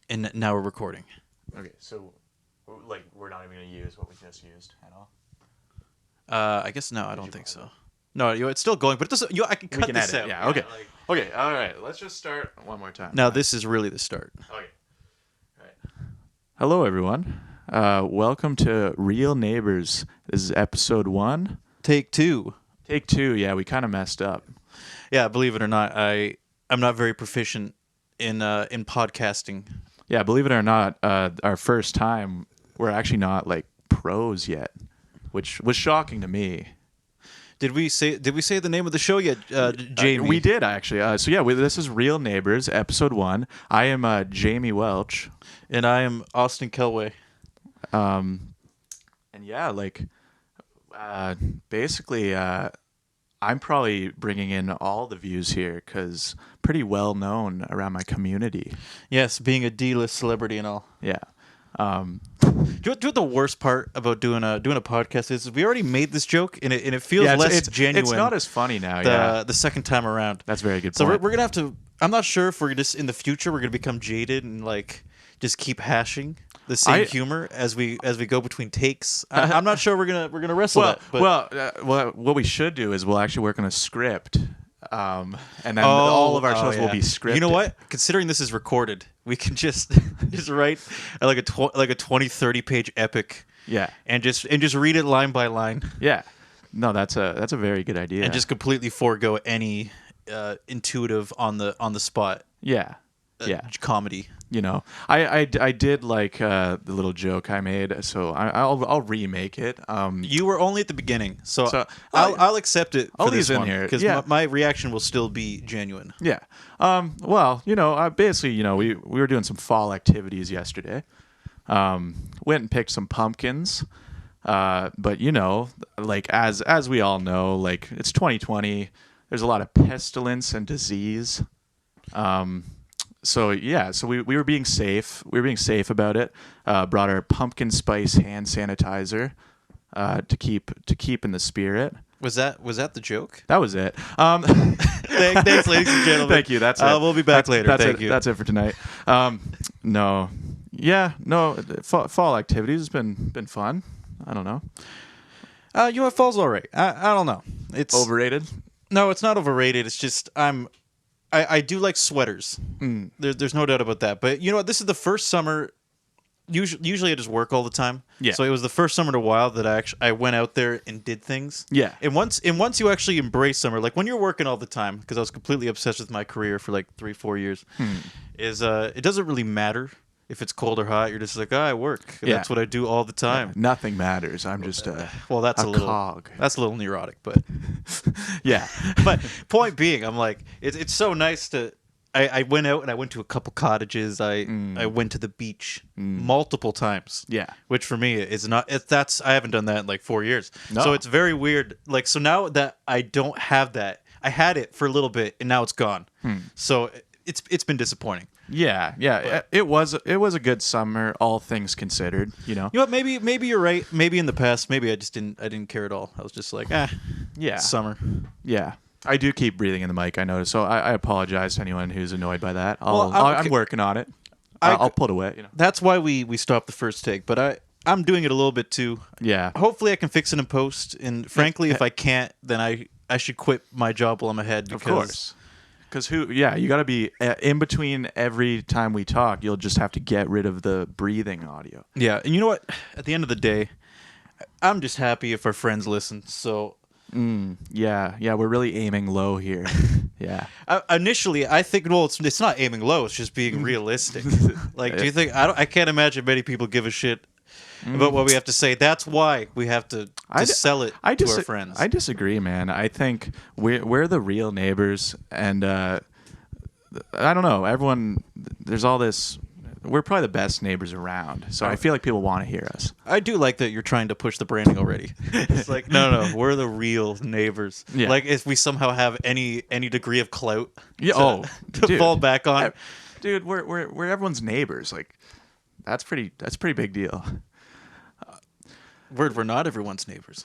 And now we're recording. Okay, so like we're not even gonna use what we just used at all. I guess no, I don't think so. No, it's still going, but it doesn't. I can cut this out. Yeah. Okay. Okay. All right. Let's just start one more time. Now this is really the start. Okay. All right. Hello, everyone. Welcome to Real Neighbours. This is Ep.1. Take 2. Take 2. Yeah, we kind of messed up. Yeah, believe it or not, I'm not very proficient in podcasting. Yeah, believe it or not, our first time, we're actually not like pros yet, which was shocking to me. Did we say the name of the show yet, Jamie? We did actually. This is Real Neighbours, Ep.1. I am Jamie Welch, and I am Austin Kelway. And yeah, basically, I'm probably bringing in all the views here because pretty well known around my community. Yes, being a D-list celebrity and all. Yeah. Do you know what the worst part about doing a podcast is? We already made this joke, and it feels less genuine. It's not as funny now. The second time around. That's a very good point. So we're gonna have to. I'm not sure if we're just in the future we're gonna become jaded and like just keep hashing the same humor as we go between takes. I'm not sure we're gonna wrestle that. But. Well, what we should do is we'll actually work on a script. And then all of our shows will be scripted. You know what? Considering this is recorded, we can just write like a 20-30 page epic. Yeah. And just read it line by line. Yeah. No, that's a very good idea. And just completely forego any intuitive on the spot. Yeah. Comedy. You know, I did like the little joke I made, so I'll remake it. You were only at the beginning, so I'll accept it for this one here because my reaction will still be genuine. Yeah. Well, basically, we were doing some fall activities yesterday. Went and picked some pumpkins. But like as we all know, like it's 2020. There's a lot of pestilence and disease. So we were being safe. We were being safe about it. Brought our pumpkin spice hand sanitizer to keep in the spirit. Was that the joke? That was it. Thanks, ladies and gentlemen. Thank you. That's it. We'll be back later. Thank you. That's it for tonight. No. Fall activities has been fun. I don't know. Fall's all right. I don't know. It's overrated. No, it's not overrated. It's just I do like sweaters. There's no doubt about that. But you know what? This is the first summer. Usually I just work all the time. Yeah. So it was the first summer in a while that I went out there and did things. Yeah. And once you actually embrace summer, like when you're working all the time, because I was completely obsessed with my career for like 3-4 years, it doesn't really matter if it's cold or hot. You're just like, I work. Yeah. That's what I do all the time. Yeah, nothing matters. I'm just that's a little cog. That's a little neurotic, but yeah. But point being, I'm like, it's so nice to. I went out and I went to a couple cottages. I went to the beach multiple times. Yeah. Which for me is not. I haven't done that in like 4 years. No. So it's very weird. Like so now that I don't have that, I had it for a little bit and now it's gone. So it's been disappointing. Yeah. It was a good summer, all things considered. You know what? Maybe you're right. Maybe in the past, maybe I didn't care at all. I was just like, yeah, summer. Yeah. I do keep breathing in the mic, I noticed. So I apologize to anyone who's annoyed by that. I'm working on it. I'll put away. That's why we stopped the first take. But I'm doing it a little bit too. Yeah. Hopefully I can fix it in post. And frankly, if I can't, then I should quit my job while I'm ahead. Of course. Because you got to be in between every time we talk. You'll just have to get rid of the breathing audio. Yeah. And you know what? At the end of the day, I'm just happy if our friends listen. So... Yeah, we're really aiming low here. Yeah. Initially, I think it's not aiming low. It's just being realistic. Like, do you think I can't imagine many people give a shit about what we have to say. That's why we have to sell it to our friends. I disagree, man. I think we're the real neighbors, and I don't know. Everyone, there's all this. We're probably the best neighbors around, so I feel like people want to hear us. I do like that you're trying to push the branding already. It's like, no, we're the real neighbors. Yeah. Like if we somehow have any degree of clout to fall back on. Dude, we're everyone's neighbors. Like that's pretty big deal. We're not everyone's neighbors.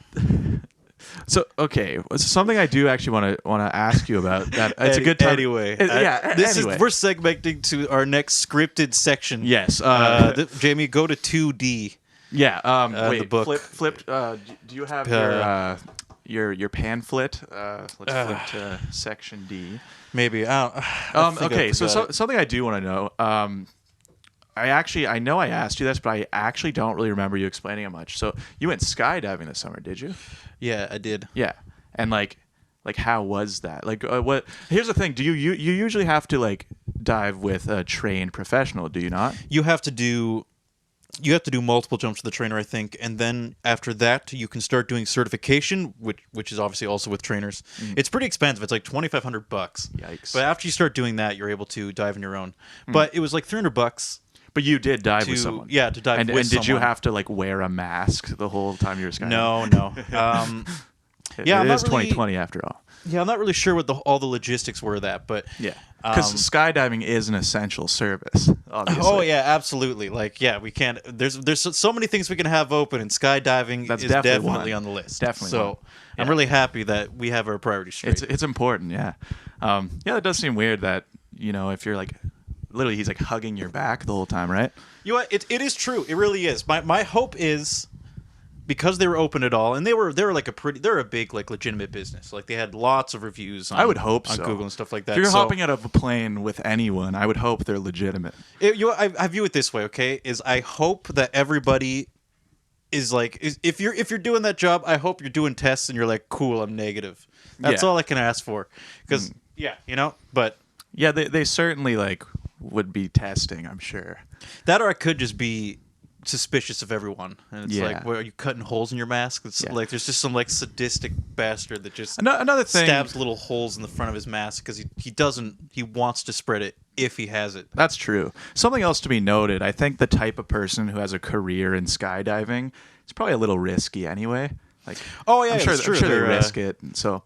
So okay, something I do actually want to ask you about. That it's a good time. Anyway, Anyway. we're segmenting to our next scripted section. Yes. Jamie, go to 2D. Yeah. Wait. The book. Flip. Do you have your pamphlet? Let's flip to section D. Maybe. Okay. So something I do want to know. I know I asked you this, but I actually don't really remember you explaining it much. So you went skydiving this summer, did you? Yeah, I did. Yeah. And like how was that? Like what? Here's the thing. Do you usually have to like dive with a trained professional? Do you not? You have to do multiple jumps with the trainer, I think, and then after that you can start doing certification, which is obviously also with trainers. It's pretty expensive. It's like $2,500. Yikes! But after you start doing that, you're able to dive on your own. But it was like $300. But you did dive with someone. Yeah, to dive with someone. And did you have to like wear a mask the whole time you were skydiving? No. It is 2020 after all. Yeah, I'm not really sure what all the logistics were of that, but yeah, because skydiving is an essential service. Obviously. Oh yeah, absolutely. Like we can't. There's so many things we can have open, and skydiving is definitely on the list. Definitely. So I'm really happy that we have our priorities straight. It's important. Yeah. It does seem weird that if you're like. Literally, he's like hugging your back the whole time, right? You know what? It is true. It really is. My hope is because they were open at all, and they're a big like legitimate business. Like they had lots of reviews. I would hope on so. Google and stuff like that. If you're hopping out of a plane with anyone, I would hope they're legitimate. I view it this way. Okay, is I hope that everybody is like if you're doing that job, I hope you're doing tests and you're like, cool, I'm negative. That's all I can ask for. Because but yeah, they certainly like. Would be testing, I'm sure. That or I could just be suspicious of everyone, and it's like, are you cutting holes in your mask? It's like there's just some like sadistic bastard that just another thing stabs little holes in the front of his mask because he wants to spread it if he has it. That's true. Something else to be noted. I think the type of person who has a career in skydiving is probably a little risky anyway. Like, I'm sure they risk it. So.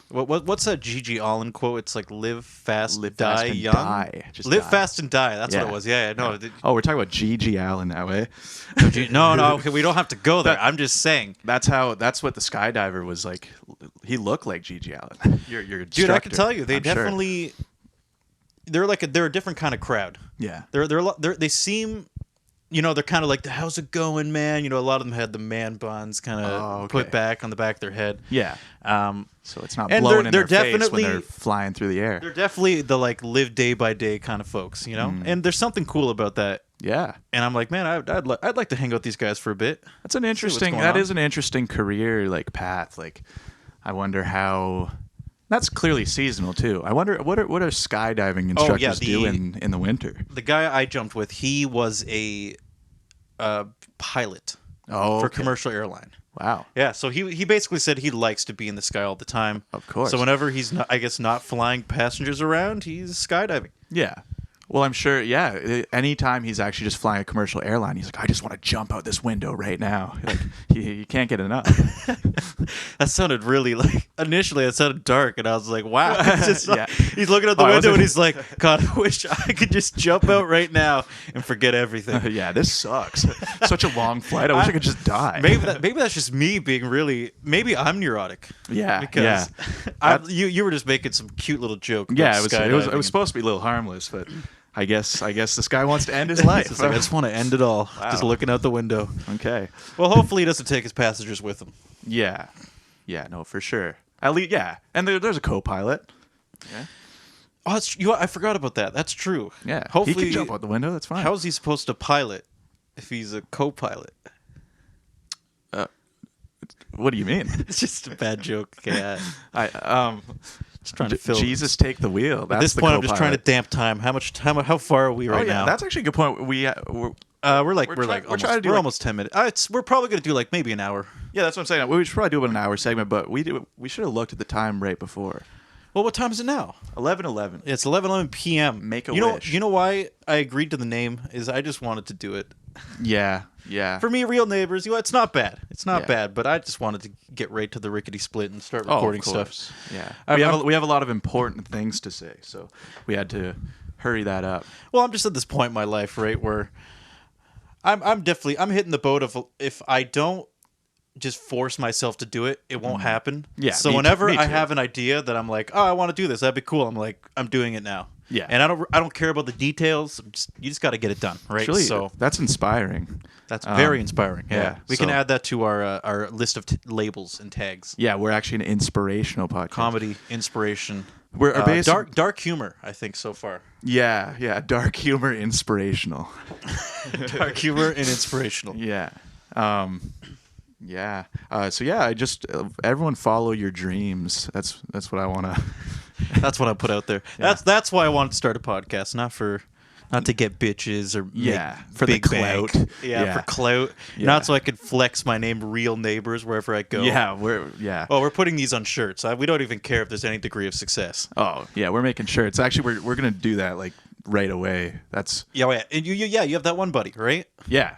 What's that Gigi Allen quote? It's like live fast, die young. Live fast and die. That's what it was. Yeah, no. Yeah. Oh, we're talking about Gigi Allen that way. No. Okay, we don't have to go there. I'm just saying. That's what the skydiver was like. He looked like Gigi Allen. Your dude, I can tell you, they definitely. Sure. They're a different kind of crowd. Yeah. They seem. They're kind of like, how's it going, man? A lot of them had the man buns kind of put back on the back of their head. Yeah. So it's not blowing in their face when they're flying through the air. They're definitely the like live day by day kind of folks, And there's something cool about that. Yeah. And I'm like, man, I'd like to hang out with these guys for a bit. That's an interesting. That is an interesting career like path. Like, I wonder how. That's clearly seasonal too. I wonder what are skydiving instructors do in the winter. The guy I jumped with, he was a pilot for a commercial airline. Wow. Yeah, so he basically said he likes to be in the sky all the time. Of course. So whenever he's not flying passengers around, he's skydiving. Yeah. Well, I'm sure, anytime he's actually just flying a commercial airline, he's like, I just want to jump out this window right now. Like, he can't get enough. That sounded really, initially it sounded dark, and I was like, wow. He's looking out the window, and he's like, God, I wish I could just jump out right now and forget everything. Yeah, this sucks. Such a long flight. I wish I could just die. Maybe that's just me being maybe I'm neurotic. Yeah, because you were just making some cute little joke. Yeah, it was supposed to be a little harmless, but... I guess this guy wants to end his life. I just want to end it all. Wow. Just looking out the window. Okay. Well, hopefully he doesn't take his passengers with him. Yeah. Yeah, no, for sure. At least, yeah. And there's a co-pilot. Yeah. Oh, I forgot about that. That's true. Yeah. Hopefully he can jump out the window. That's fine. How is he supposed to pilot if he's a co-pilot? What do you mean? It's just a bad joke. Yeah. Just trying to fill. Jesus, take the wheel. That's At this point, I'm just trying to damp time. How far are we right now? That's actually a good point. We're almost 10 minutes. We're probably going to do maybe an hour. Yeah, that's what I'm saying. We should probably do about an hour segment, but we should have looked at the time right before. Well, what time is it now? 11:11. It's 11:11 p.m. Make a wish. You know why I agreed to the name is I just wanted to do it. Yeah. For me, Real Neighbours, it's not bad. It's not bad, but I just wanted to get right to the rickety split and start recording stuff. Yeah. We have a lot of important things to say, so we had to hurry that up. Well, I'm just at this point in my life, right, where I'm hitting the boat of if I don't just force myself to do it, it won't happen. Yeah, So me whenever too. I have an idea that I'm like, oh, I want to do this, that'd be cool. I'm like, I'm doing it now. Yeah. And I don't care about the details. You just got to get it done, right? Actually, So that's inspiring. that's very inspiring. Yeah. We can so- add that to our list of labels and tags. Yeah, we're actually an inspirational podcast. Comedy, inspiration. We're Dark humor, I think, so far. Yeah, dark humor, inspirational. Dark humor and inspirational. Yeah. Yeah. So yeah, I just everyone follow your dreams. That's what I want to. That's what I put out there. Yeah. That's why I wanted to start a podcast, not to get bitches or for the big clout. bank. Yeah, for clout. Yeah. Not so I could flex my name, Real Neighbours, wherever I go. Yeah, We're putting these on shirts. We don't even care if there's any degree of success. Oh yeah, we're making shirts. Actually, we're gonna do that like right away. That's Yeah. And you have that one buddy, right? yeah.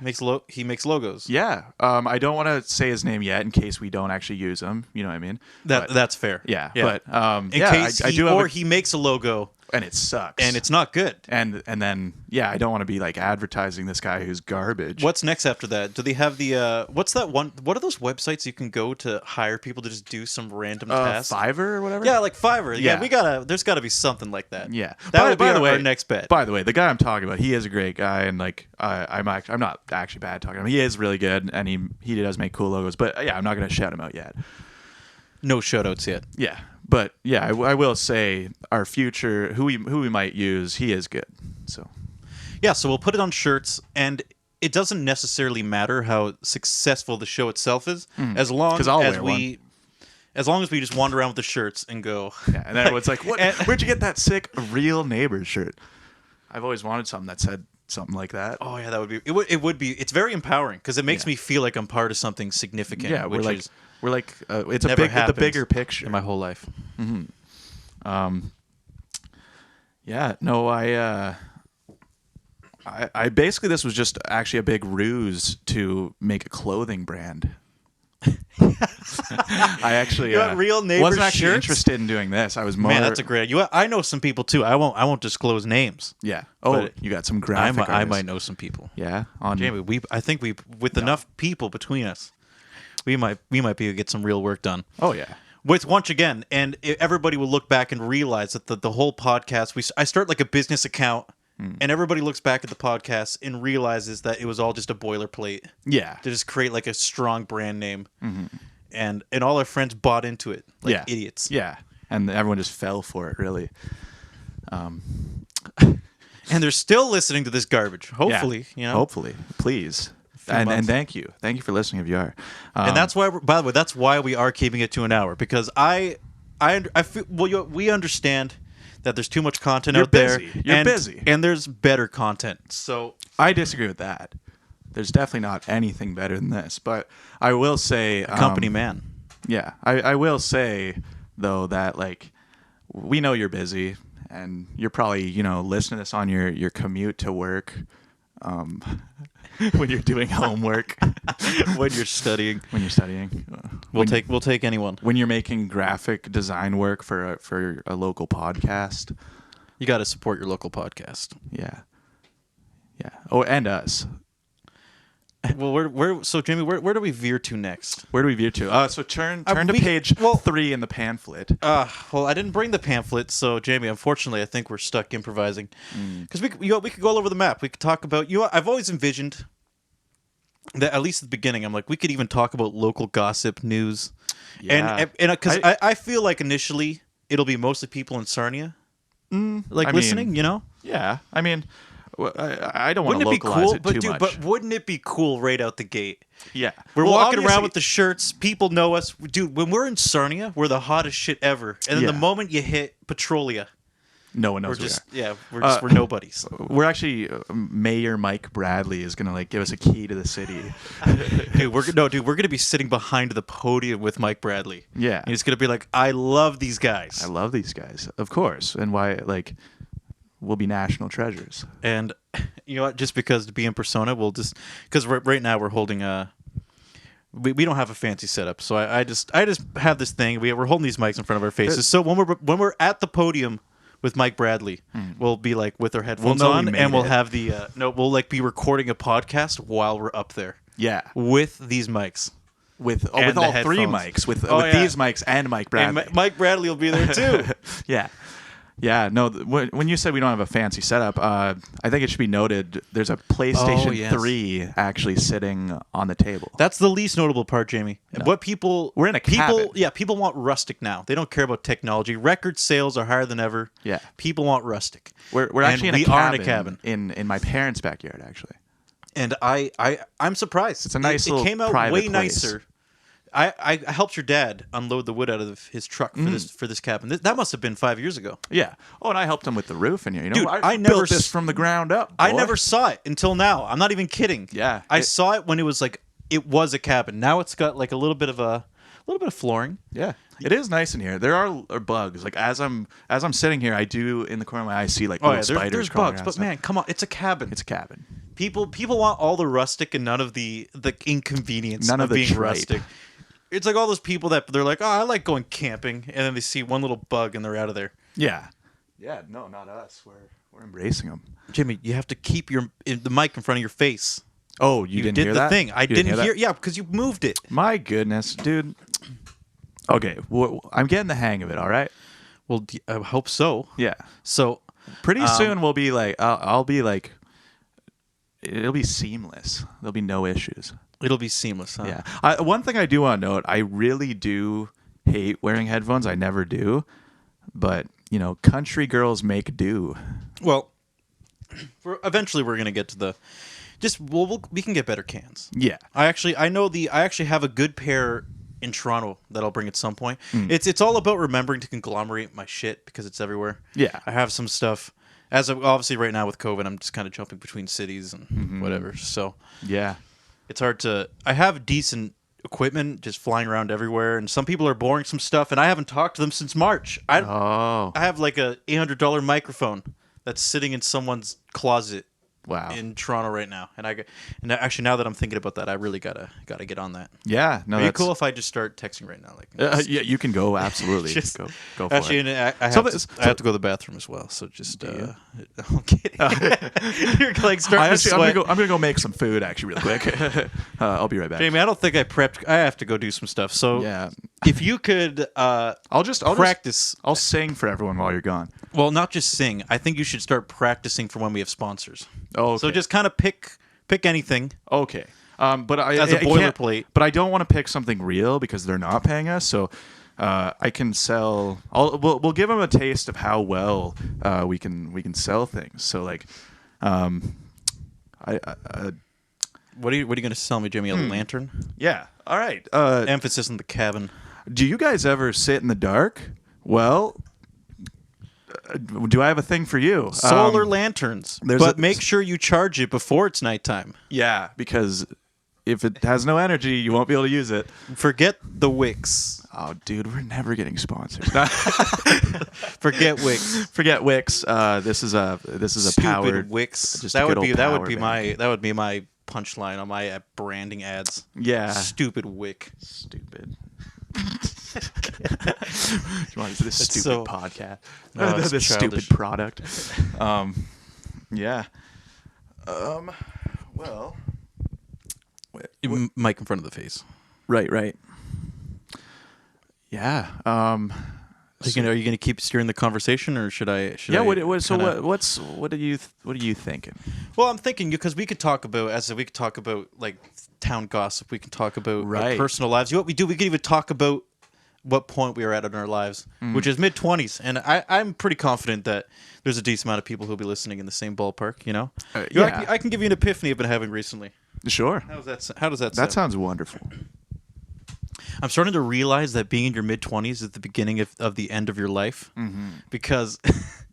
He makes logos. Yeah. I don't want to say his name yet in case we don't actually use him. You know what I mean? That's fair. Yeah. Yeah. But In case I do have he makes a logo and it sucks. and it's not good. and then I don't want to be like advertising this guy who's garbage. What's next after that? Do they have the what's that one? What are those websites you can go to hire people to just do some random task? Fiverr or whatever? Yeah, like Fiverr. Yeah, Yeah. there's gotta be something like that. Yeah. That would be by the way, our next bet. By the way, the guy I'm talking about, he is a great guy, and like I'm not actually bad talking to him. He is really good, and he does make cool logos. But yeah, I'm not gonna shout him out yet. No shoutouts yet. Yeah, but yeah, I will say our future who we might use, he is good. So Yeah, so we'll put it on shirts, and it doesn't necessarily matter how successful the show itself is, as long 'Cause I'll as wear we. As long as we just wander around with the shirts and go. yeah, and then everyone's like, "What? Where'd you get that sick Real Neighbours shirt?" I've always wanted something that said something like that. Oh yeah, that would be. It would be. It's very empowering because it makes me feel like I'm part of something significant. Yeah, which is we're like it's never the happened bigger picture in my whole life. Yeah, no, I basically this was just actually a big ruse to make a clothing brand. I actually You want Real Neighbours wasn't actually shirts? interested in doing this. I was more Man, that's a great. I know some people too. I won't disclose names. yeah. Oh, but you got some graphic. I artists. might know some people. Yeah, on Jamie, I think with enough people between us, we might be able to get some real work done. Oh yeah. With once again, and everybody will look back and realize that the whole podcast. I start like a business account, and everybody looks back at the podcast and realizes that it was all just a boilerplate Yeah. to just create like a strong brand name, and all our friends bought into it like Yeah. idiots. Yeah. And everyone just fell for it, really. And they're still listening to this garbage. Hopefully, Yeah. Hopefully, please. And months. thank you for listening if you are. And that's why. By the way, that's why we are keeping it to an hour because I feel we understand that there's too much content You're out there. busy. You're busy. and there's better content. So I disagree with that. There's definitely not anything better than this. But I will say, company man. Yeah, I will say though that like we know you're busy and you're probably listening to this on your commute to work. When you're doing homework, When you're studying, we'll we'll take anyone. when you're making graphic design work for a local podcast. You got to support your local podcast. Yeah. Oh, and us. Well, so Jamie, where do we veer to next? Where do we veer to? So turn to we- page well- 3 in the pamphlet. Well, I didn't bring the pamphlet, so Jamie, unfortunately, I think we're stuck improvising because we could go all over the map. We could talk about I've always envisioned that at least at the beginning, I'm like we could even talk about local gossip news, Yeah. and because I feel like initially it'll be mostly people in Sarnia, like I listening. mean, Yeah, I mean, I don't want Wouldn't to it be localize cool? it But too dude, much. but wouldn't it be cool right out the gate? Yeah, We're Well, walking around obviously- with the shirts. People know us, dude. When we're in Sarnia, we're the hottest shit ever. And then the Yeah. moment you hit Petrolia, no one we're knows. just we are. we're nobodies. We're actually Mayor Mike Bradley is gonna give us a key to the city. Dude, we're gonna be sitting behind the podium with Mike Bradley. Yeah. and he's gonna be like, "I love these guys," I love these guys, of course, and why we'll be national treasures. and you know what? Just because to be in persona, we'll just because right now we're holding we don't have a fancy setup, so I just have this thing. We're holding these mics in front of our faces, so when we're at the podium with Mike Bradley, we'll be like with our headphones know we on, made and we'll it. have we'll like be recording a podcast while we're up there. Yeah, With these mics. with all the three headphones. mics, with Oh, yeah. these mics and Mike Bradley. And Mike Bradley will be there too. Yeah. Yeah, no, when you said we don't have a fancy setup, I think it should be noted there's a PlayStation 3 actually sitting on the table. That's the least notable part, Jamie. No. What people... We're in a cabin. Yeah, people want rustic now. They don't care about technology. Record sales are higher than ever. Yeah. People want rustic. We're actually we are in a cabin. In my parents' backyard, actually. And I'm surprised. It's a nice little It came out private way place. nicer. I helped your dad unload the wood out of his truck for this cabin. That must have been 5 years ago. Yeah. Oh, and I helped him with the roof in here. You know, Dude, I never built this from the ground up. I boy. never saw it until now. I'm not even kidding. Yeah. I saw it when it was a cabin. Now it's got like a little bit of flooring. Yeah. It is nice in here. There are bugs. Like as I'm sitting here, I do in the corner of my eye see like little spiders. There's crawling bugs, around but stuff. man, come on, it's a cabin. It's a cabin. People want all the rustic and none of the inconvenience None of the being tripe. rustic. It's like all those people that they're like, oh, I like going camping, and then they see one little bug and they're out of there. Yeah. Yeah. No, not us. We're embracing them. Jimmy, you have to keep the mic in front of your face. Oh, you didn't did hear the that? thing. I You didn't that? hear. Yeah, because you moved it. My goodness, dude. Okay, I'm getting the hang of it. All right. Well, I hope so. Yeah. So Pretty soon we'll be like, I'll be like, it'll be seamless. There'll be no issues. it'll be seamless. Huh? Yeah. One thing I do want to note, I really do hate wearing headphones. I never do, but you know, country girls make do. Well, eventually we're gonna get to the. We can get better cans. Yeah. I actually have a good pair in Toronto that I'll bring at some point. It's all about remembering to conglomerate my shit because it's everywhere. Yeah. I have some stuff. Obviously right now with COVID, I'm just kind of jumping between cities and whatever. So Yeah. it's hard to. I have decent equipment just flying around everywhere, and some people are borrowing some stuff, and I haven't talked to them since March. I have like a $800 microphone that's sitting in someone's closet. Wow. In Toronto right now, and actually now that I'm thinking about that, I really gotta get on that. Yeah. No, Are you that's cool if I just start texting right now? Like, yeah, you can go absolutely. Just- go for actually, it. and I have to go to the bathroom as well. So just I'm kidding. You're like starting to sweat. I'm gonna go make some food actually real quick. I'll be right back. Jamie, I don't think I prepped. I have to go do some stuff. So Yeah. if you could, I'll practice. I'll sing for everyone while you're gone. Well, not just sing. I think you should start practicing for when we have sponsors. Oh, okay. So just kind of pick anything. Okay. But As a I can't- boilerplate. But I don't want to pick something real because they're not paying us. So I can sell. We'll give them a taste of how well we can sell things. So like, What are you going to sell me, Jimmy? A lantern? yeah. All right. Emphasis on the cabin. Do you guys ever sit in the dark? Well, do I have a thing for you? Solar lanterns. there's But a- make sure you charge it before it's nighttime. Yeah, because if it has no energy, you won't be able to use it. Forget the Wix. Oh, dude, we're never getting sponsored. Forget Wix. Forget Wix. This is a Stupid powered Wix. just That a would good be old that would power be bank. my punchline on my branding ads. Yeah. Stupid Wick. Stupid. This stupid so- podcast. No, it's this childish. stupid product. Yeah. Well. Mic in front of the face. Right. Yeah. Are you gonna keep steering the conversation, or should I? Yeah. I What are you thinking? Well, I'm thinking because we could talk about like town gossip. We can talk about our Right. personal lives. What we do, we could even talk about what point we are at in our lives, which is mid-20s, and I'm pretty confident that there's a decent amount of people who'll be listening in the same ballpark. You know, yeah. I can give you an epiphany I've been having recently. Sure. How does that That sound? sounds wonderful. I'm starting to realize that being in your mid-20s is the beginning of the end of your life, because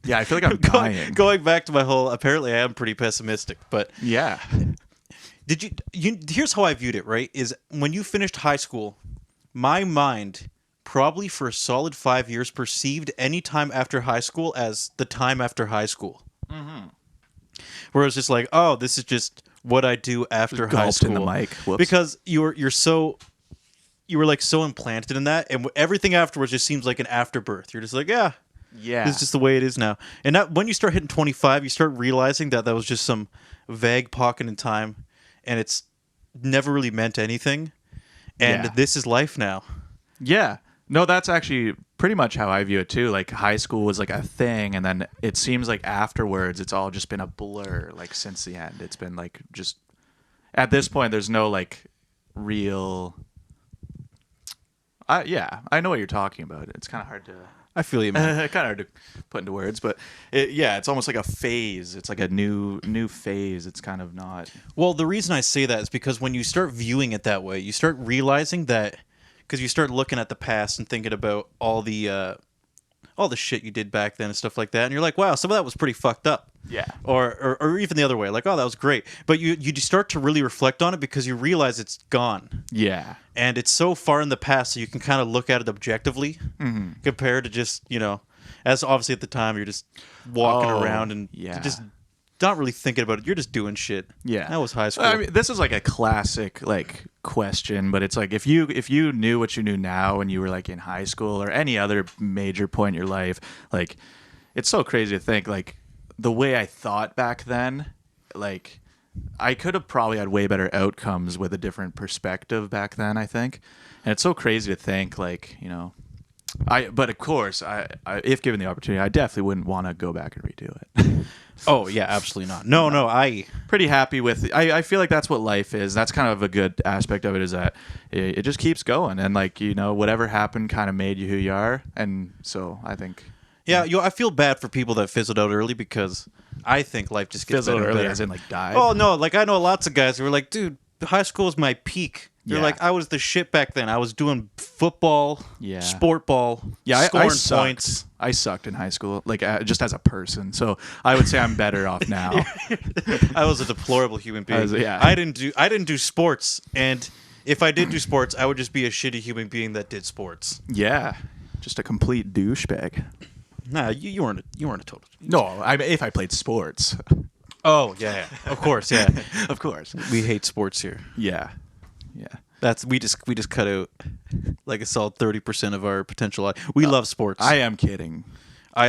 Yeah, I feel like I'm dying. going back to my whole. Apparently, I am pretty pessimistic, but. Yeah. Did you? Here's how I viewed it. Right, is when you finished high school, my mind probably for a solid 5 years perceived any time after high school as the time after high school. Where it's just like, oh, this is just what I do after high Gulped school. in the mic. Whoops. Because you were like so implanted in that, and everything afterwards just seems like an afterbirth. You're just like, yeah. Yeah. This is just the way it is now. And that, when you start hitting 25, you start realizing that was just some vague pocket in time, and it's never really meant anything. and this is life now. Yeah. No, that's actually pretty much how I view it too. Like high school was like a thing, and then it seems like afterwards it's all just been a blur. Like since the end, it's been like just at this point there's no like real. I know what you're talking about. It's kind of hard to. I feel you, man. kind of hard to put into words, but it's almost like a phase. It's like a new phase. It's kind of not. Well, the reason I say that is because when you start viewing it that way, you start realizing that, because you start looking at the past and thinking about all the shit you did back then and stuff like that, and you're like, wow, some of that was pretty fucked up. Yeah. Or even the other way, like, oh, that was great. But you just start to really reflect on it because you realize it's gone. Yeah. And it's so far in the past, so you can kind of look at it objectively compared to just, as obviously at the time you're just walking around and just not really thinking about it. You're just doing shit. Yeah. That was high school. I mean, this is like a classic like question, but it's like if you knew what you knew now when you were like in high school or any other major point in your life, like it's so crazy to think like the way I thought back then, like I could have probably had way better outcomes with a different perspective back then, I think. And it's so crazy to think like, but of course, I if given the opportunity, I definitely wouldn't want to go back and redo it. Oh, yeah, absolutely not. No, I pretty happy with it. I feel like that's what life is. That's kind of a good aspect of it, is that it just keeps going. And like, whatever happened kind of made you who you are. And so I think... Yeah, I feel bad for people that fizzled out early because I think life just gets fizzled better early and better. as in like died? Oh, no, like I know lots of guys who were like, dude, high school was my peak. They're Yeah. like, I was the shit back then. I was doing football, sport ball, I scoring sucked. points. I sucked in high school, like just as a person. So I would say I'm better off now. I was a deplorable human being. Yeah. I didn't do sports, and if I did do sports, I would just be a shitty human being that did sports. Yeah, just a complete douchebag. Nah, you weren't a total. No, if I played sports. Oh yeah, of course, yeah, Of course. we hate sports here. Yeah. We just cut out like a solid 30% of our potential. We love sports. I am kidding. I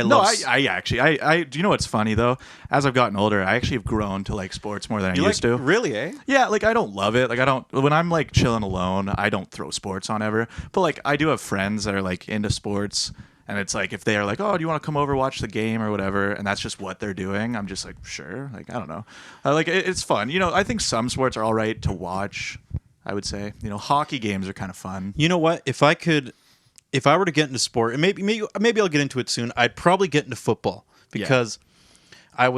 actually do you know what's funny though? As I've gotten older, I actually have grown to like sports more than I used to. Really, eh? Yeah, like I don't love it. Like when I'm like chilling alone, I don't throw sports on ever. But like I do have friends that are like into sports, and it's like if they are like, "Oh, do you want to come over watch the game or whatever?" and that's just what they're doing, I'm just like, "Sure." Like I don't know. Like it's fun. I think some sports are all right to watch, I would say. Hockey games are kind of fun. You know what? If I were to get into sport, and maybe I'll get into it soon, I'd probably get into football because I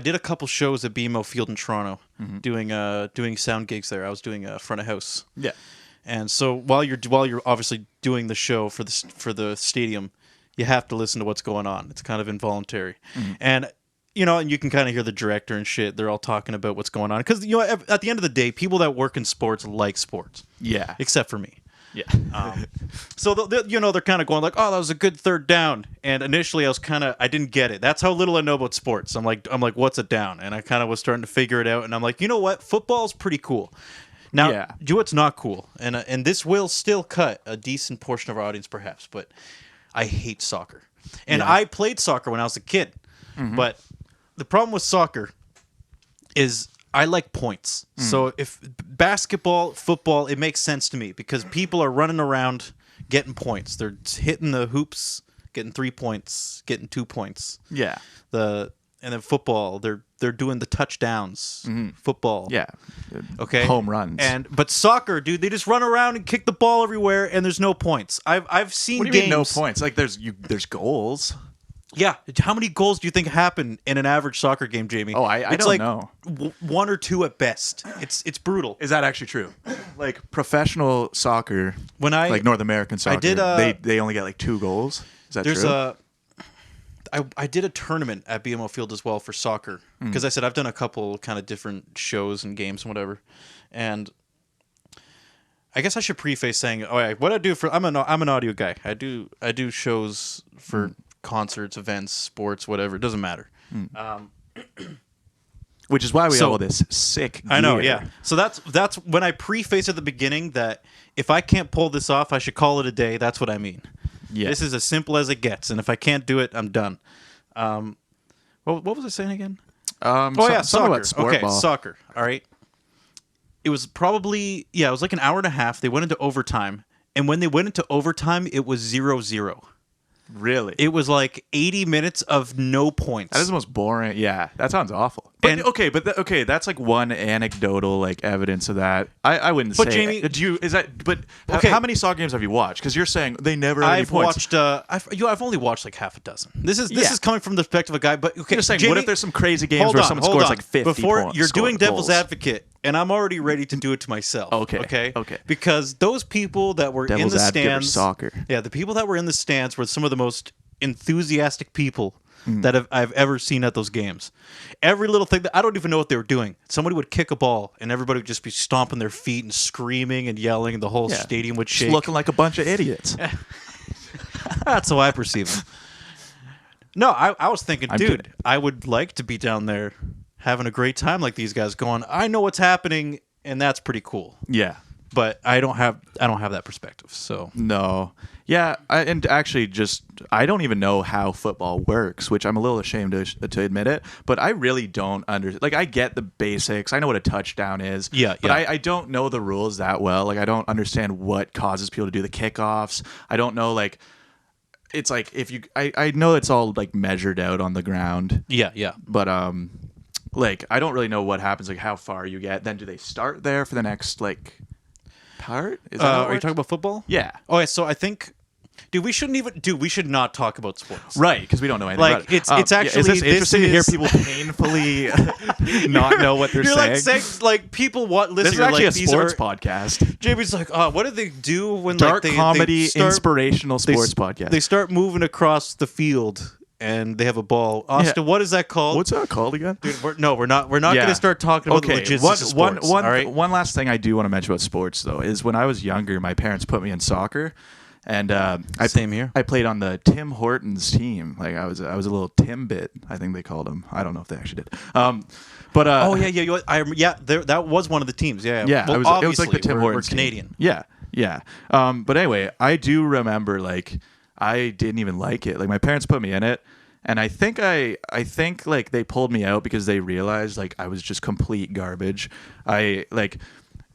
did a couple shows at BMO Field in Toronto, doing sound gigs there. I was doing front of house. Yeah. And so while you're obviously doing the show for the stadium, you have to listen to what's going on. It's kind of involuntary, and and you can kind of hear the director and shit. They're all talking about what's going on because at the end of the day, people that work in sports like sports. Yeah. Except for me. Yeah. So they're kind of going like, oh, that was a good third down. And initially I didn't get it. That's how little I know about sports. I'm like, what's a down? And I kind of was starting to figure it out. And I'm like, you know what? Football's pretty cool. Now, do what's not cool. And this will still cut a decent portion of our audience, perhaps. But I hate soccer. And I played soccer when I was a kid. But the problem with soccer is I like points. So if basketball, football, it makes sense to me because people are running around getting points. They're hitting the hoops, getting 3 points, getting 2 points. Yeah. And then football, they're doing the touchdowns. Football. Yeah. Okay. Home runs. But soccer, dude, they just run around and kick the ball everywhere and there's no points. I've seen What do you games. mean no points? Like there's goals. Yeah, how many goals do you think happen in an average soccer game, Jamie? Oh, I don't know. One or two at best. It's brutal. Is that actually true? Like professional soccer, like North American soccer, they only get like 2 goals. Is that true? I did a tournament at BMO Field as well for soccer because I said I've done a couple kind of different shows and games and whatever, and I guess I should preface saying, what I do for I'm an audio guy. I do shows for concerts, events, sports, whatever. It doesn't matter. Which is why we have all this sick gear. I know, yeah. So that's when I preface at the beginning that if I can't pull this off, I should call it a day. That's what I mean. Yeah. This is as simple as it gets, and if I can't do it, I'm done. What was I saying again? Soccer. Soccer. Okay, soccer. All right. it was probably it was like an hour and a half. They went into overtime, and when they went into overtime, it was 0-0. Really? It was like 80 minutes of no points. That is the most boring. Yeah, that sounds awful. But okay, that's like one anecdotal like evidence of that. I wouldn't But say. Jamie, How many soccer games have you watched? Because you're saying they never had any points. I've only watched like half a dozen. This is coming from the perspective of a guy. But okay, you're saying, Jamie, what if there's some crazy games where someone scores like 50 before points? You're doing devil's advocate, and I'm already ready to do it to myself. Okay. Because those people that were Devil's in the advocate stands, of soccer. Yeah, the people that were in the stands were some of the most enthusiastic people that I've ever seen at those games. Every little thing I don't even know what they were doing. Somebody would kick a ball and everybody would just be stomping their feet and screaming and yelling, and the whole stadium would shake. Just looking like a bunch of idiots. That's how I perceive them. No, I was thinking, dude, I would like to be down there having a great time like these guys, going, I know what's happening, and that's pretty cool. Yeah. But I don't have that perspective. So no, yeah, I don't even know how football works, which I'm a little ashamed to admit it. But I really don't understand. Like, I get the basics. I know what a touchdown is. But I don't know the rules that well. Like, I don't understand what causes people to do the kickoffs. I don't know. Like, it's like if you, I know it's all like measured out on the ground. Yeah. But like I don't really know what happens. Like how far you get. Then do they start there for the next like part? Is that are you talking about football? Yeah. Oh, yeah, so I think, we should not talk about sports. Right, because we don't know anything like, about it. It's actually... Is this interesting to hear people painfully not know what they're You're saying? Like saying, like, people listen. This is actually like, a sports podcast. Jamie's like, what do they do when Dark like, comedy, they start, inspirational sports podcast. They start moving across the field and they have a ball. Austin, what is that called? What's that called again? Dude, we're not going to start talking about the logistics of sports. One last thing I do want to mention about sports, though, is when I was younger, my parents put me in soccer. And same here. I played on the Tim Hortons team. Like I was a little Timbit, I think they called him. I don't know if they actually did. That was one of the teams. Yeah. Well, it was like the Tim Hortons. We're Canadian. Team. Yeah. But anyway, I do remember like I didn't even like it. Like my parents put me in it, and I think like they pulled me out because they realized like I was just complete garbage.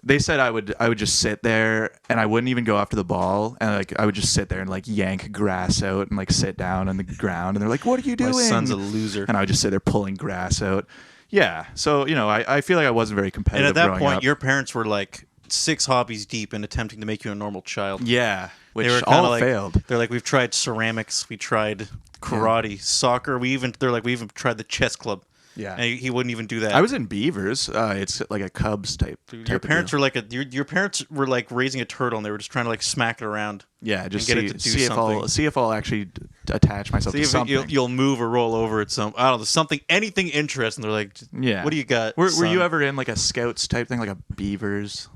They said I would just sit there and I wouldn't even go after the ball, and like I would just sit there and like yank grass out and like sit down on the ground, and they're like, "What are you doing?" My son's a loser. And I would just sit there pulling grass out. Yeah, so I feel like I wasn't very competitive. And at that growing point, up. your parents were like 6 hobbies deep in attempting to make you a normal child. Yeah, which they were all like, failed. They're like, we've tried ceramics, we tried karate, soccer. We even tried the chess club. Yeah, and he wouldn't even do that. I was in Beavers. It's like a Cubs type. Your parents were like your parents were like raising a turtle, and they were just trying to like smack it around. Yeah, just get it to do something. See if I'll actually attach myself to something. You'll move or roll over at some. I don't know, anything interesting. They're like, what do you got? Were you ever in like a Scouts type thing, like a Beavers?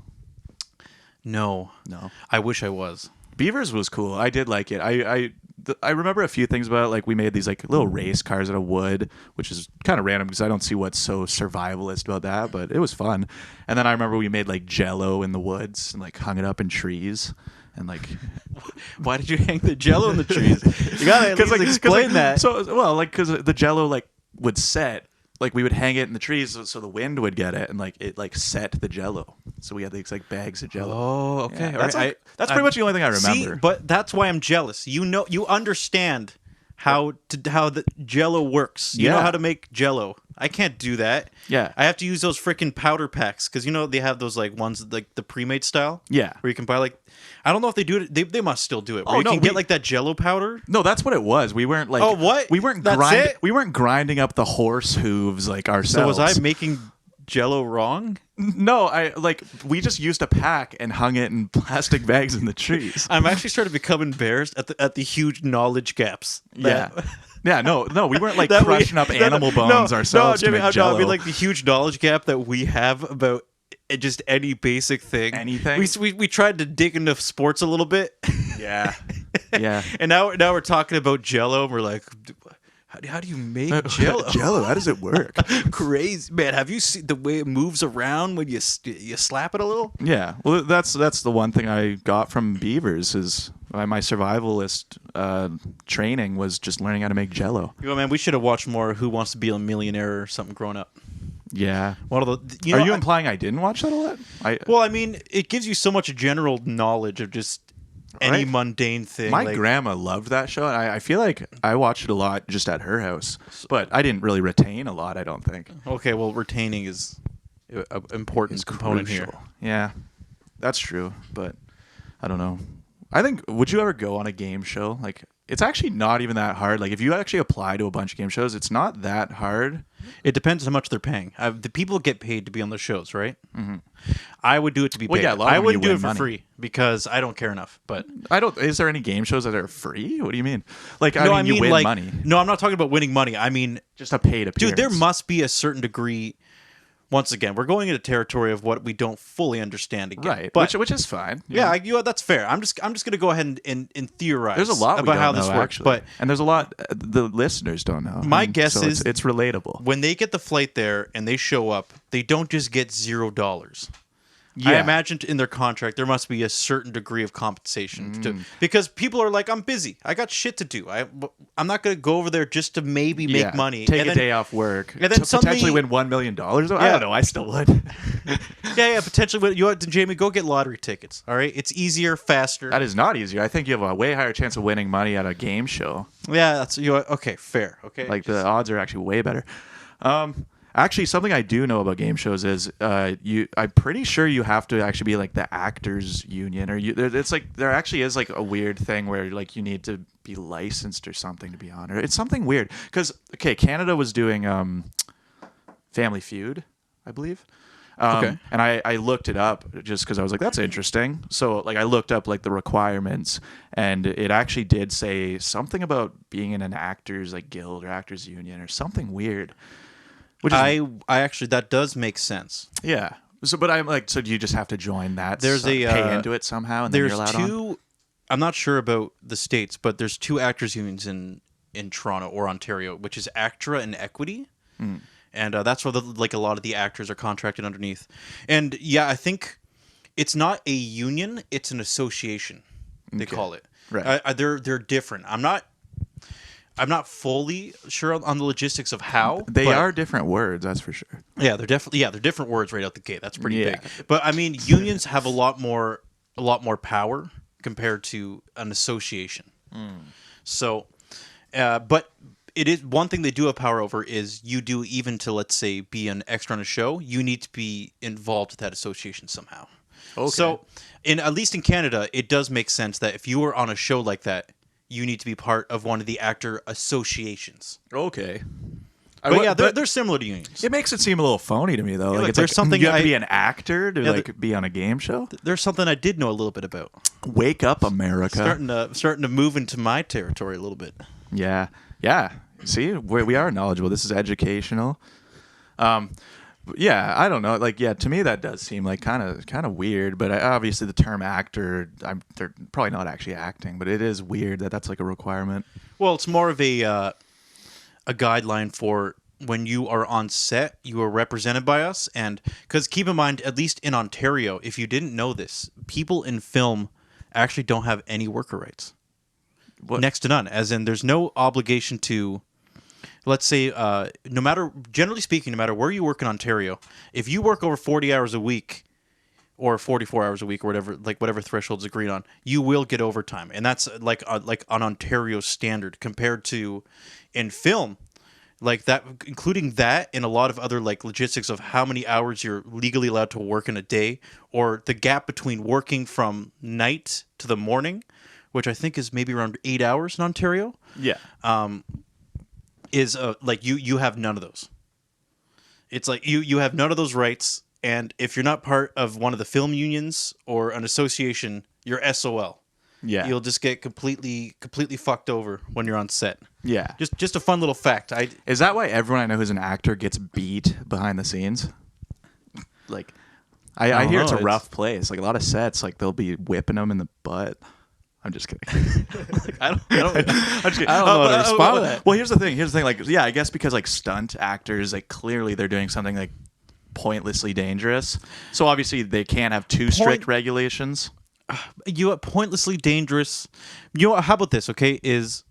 No. I wish I was. Beavers was cool. I did like it. I remember a few things about it. Like we made these like little race cars out of wood, which is kind of random because I don't see what's so survivalist about that, but it was fun. And then I remember we made like Jello in the woods and like hung it up in trees. And like, why did you hang the Jello in the trees? You gotta at least explain that. So because the Jello like would set. Like we would hang it in the trees so the wind would get it, and like it like set the Jello. So we had these like bags of Jello. Oh, okay. Yeah, that's pretty much the only thing I remember. See, but that's why I'm jealous. You understand how the Jello works. You know how to make Jello. I can't do that. Yeah. I have to use those freaking powder packs because they have those like ones like the pre-made style. Yeah. Where you can buy like, I don't know if they do it. They must still do it. Where you can get like that Jello powder. No, that's what it was. We weren't like. Oh, what? We weren't We weren't grinding up the horse hooves like ourselves. So was I making Jello wrong? No, we just used a pack and hung it in plastic bags in the trees. I'm actually starting to become embarrassed at the huge knowledge gaps. Yeah, no, we weren't like crushing up animal bones ourselves. No, Jimmy, to make Jello. I mean like the huge knowledge gap that we have about just any basic thing. Anything. We tried to dig into sports a little bit. Yeah. And now we're talking about Jello, and we're like, how do you make Jello? Jello, how does it work? Crazy, man. Have you seen the way it moves around when you slap it a little? Yeah. Well, that's the one thing I got from Beavers is my survivalist training was just learning how to make Jello. Man, we should have watched more Who Wants to Be a Millionaire or something growing up. Yeah. One of the. Are you implying I didn't watch that a lot? Well, I mean, it gives you so much general knowledge of just any mundane thing. My grandma loved that show, and I feel like I watched it a lot just at her house, but I didn't really retain a lot, I don't think. Okay, well, retaining is an important component here. Yeah, that's true, but I don't know. I think, would you ever go on a game show? Like, it's actually not even that hard. Like, if you actually apply to a bunch of game shows, it's not that hard. It depends how much they're paying. The people get paid to be on the shows, right? Mm-hmm. I would do it to be paid. Yeah, I wouldn't do it for free because I don't care enough. But I don't. Is there any game shows that are free? What do you mean? Like, I mean, you win money. No, I'm not talking about winning money. I mean, just a paid appearance. Dude, there must be a certain degree. Once again, we're going into territory of what we don't fully understand again. Right, but, which is fine. Yeah, that's fair. I'm just going to go ahead and theorize. There's a lot about how know, this works, actually. And there's a lot the listeners don't know. My guess is it's relatable. When they get the flight there and they show up, they don't just get $0. Yeah. I imagine in their contract there must be a certain degree of compensation because people are like, I'm busy, I got shit to do. I'm not going to go over there just to maybe make money, take a day off work, and then potentially win $1 million. I don't know. I still would. yeah, potentially. You know what, Jamie? Go get lottery tickets. All right, it's easier, faster. That is not easier. I think you have a way higher chance of winning money at a game show. Yeah, that's okay. Fair. Okay, like the odds are actually way better. Actually, something I do know about game shows is I'm pretty sure you have to actually be like the actors union, or it's like there actually is like a weird thing where like you need to be licensed or something to be on it. It's something weird because Canada was doing Family Feud, I believe. And I looked it up just because I was like, that's interesting. So like I looked up like the requirements, and it actually did say something about being in an actors like guild or actors union or something weird. Which is, I actually, that does make sense. Yeah. So, but I'm like, so do you just have to join that? There's pay into it somehow, and then you're allowed on? I'm not sure about the States, but there's two actors unions in Toronto or Ontario, which is ACTRA and Equity. And that's where like a lot of the actors are contracted underneath. And yeah, I think it's not a union, it's an association, they call it. Right. They're different. I'm not fully sure on the logistics of how. They are different words, that's for sure. Yeah, they're different words right out the gate. That's pretty big. But I mean, unions have a lot more power compared to an association. So, but it is one thing they do have power over is you do, even to, let's say, be an extra on a show, you need to be involved with that association somehow. Okay. So, at least in Canada, it does make sense that if you were on a show like that, you need to be part of one of the actor associations. Okay. But they're similar to unions. It makes it seem a little phony to me, though. Yeah, like, there's something you have to be an actor to be on a game show. There's something I did know a little bit about. Wake up, America! Starting to move into my territory a little bit. Yeah. See, we are knowledgeable. This is educational. Yeah, I don't know. Like, yeah, to me that does seem like kind of weird. But obviously, the term actor, they're probably not actually acting, but it is weird that that's like a requirement. Well, it's more of a guideline for when you are on set, you are represented by us, and because keep in mind, at least in Ontario, if you didn't know this, people in film actually don't have any worker rights. What? Next to none. As in, there's no obligation to. Let's say, generally speaking, no matter where you work in Ontario, if you work over 40 hours a week or 44 hours a week or whatever thresholds agreed on, you will get overtime. And that's like on Ontario standard compared to in film, like that, including that and a lot of other like logistics of how many hours you're legally allowed to work in a day, or the gap between working from night to the morning, which I think is maybe around 8 hours in Ontario. Yeah. Is like you have none of those. It's like you have none of those rights, and if you're not part of one of the film unions or an association, you're SOL. Yeah, you'll just get completely fucked over when you're on set. Yeah, just a fun little fact. Is that why everyone I know who's an actor gets beat behind the scenes? Like, I hear it's a rough place. Like a lot of sets, like they'll be whipping them in the butt. I'm just kidding. I don't know how to respond to that. Well, here's the thing. Like, yeah, I guess because like stunt actors, like clearly they're doing something like pointlessly dangerous. So obviously they can't have too strict regulations. You are pointlessly dangerous. You know, how about this? Okay, is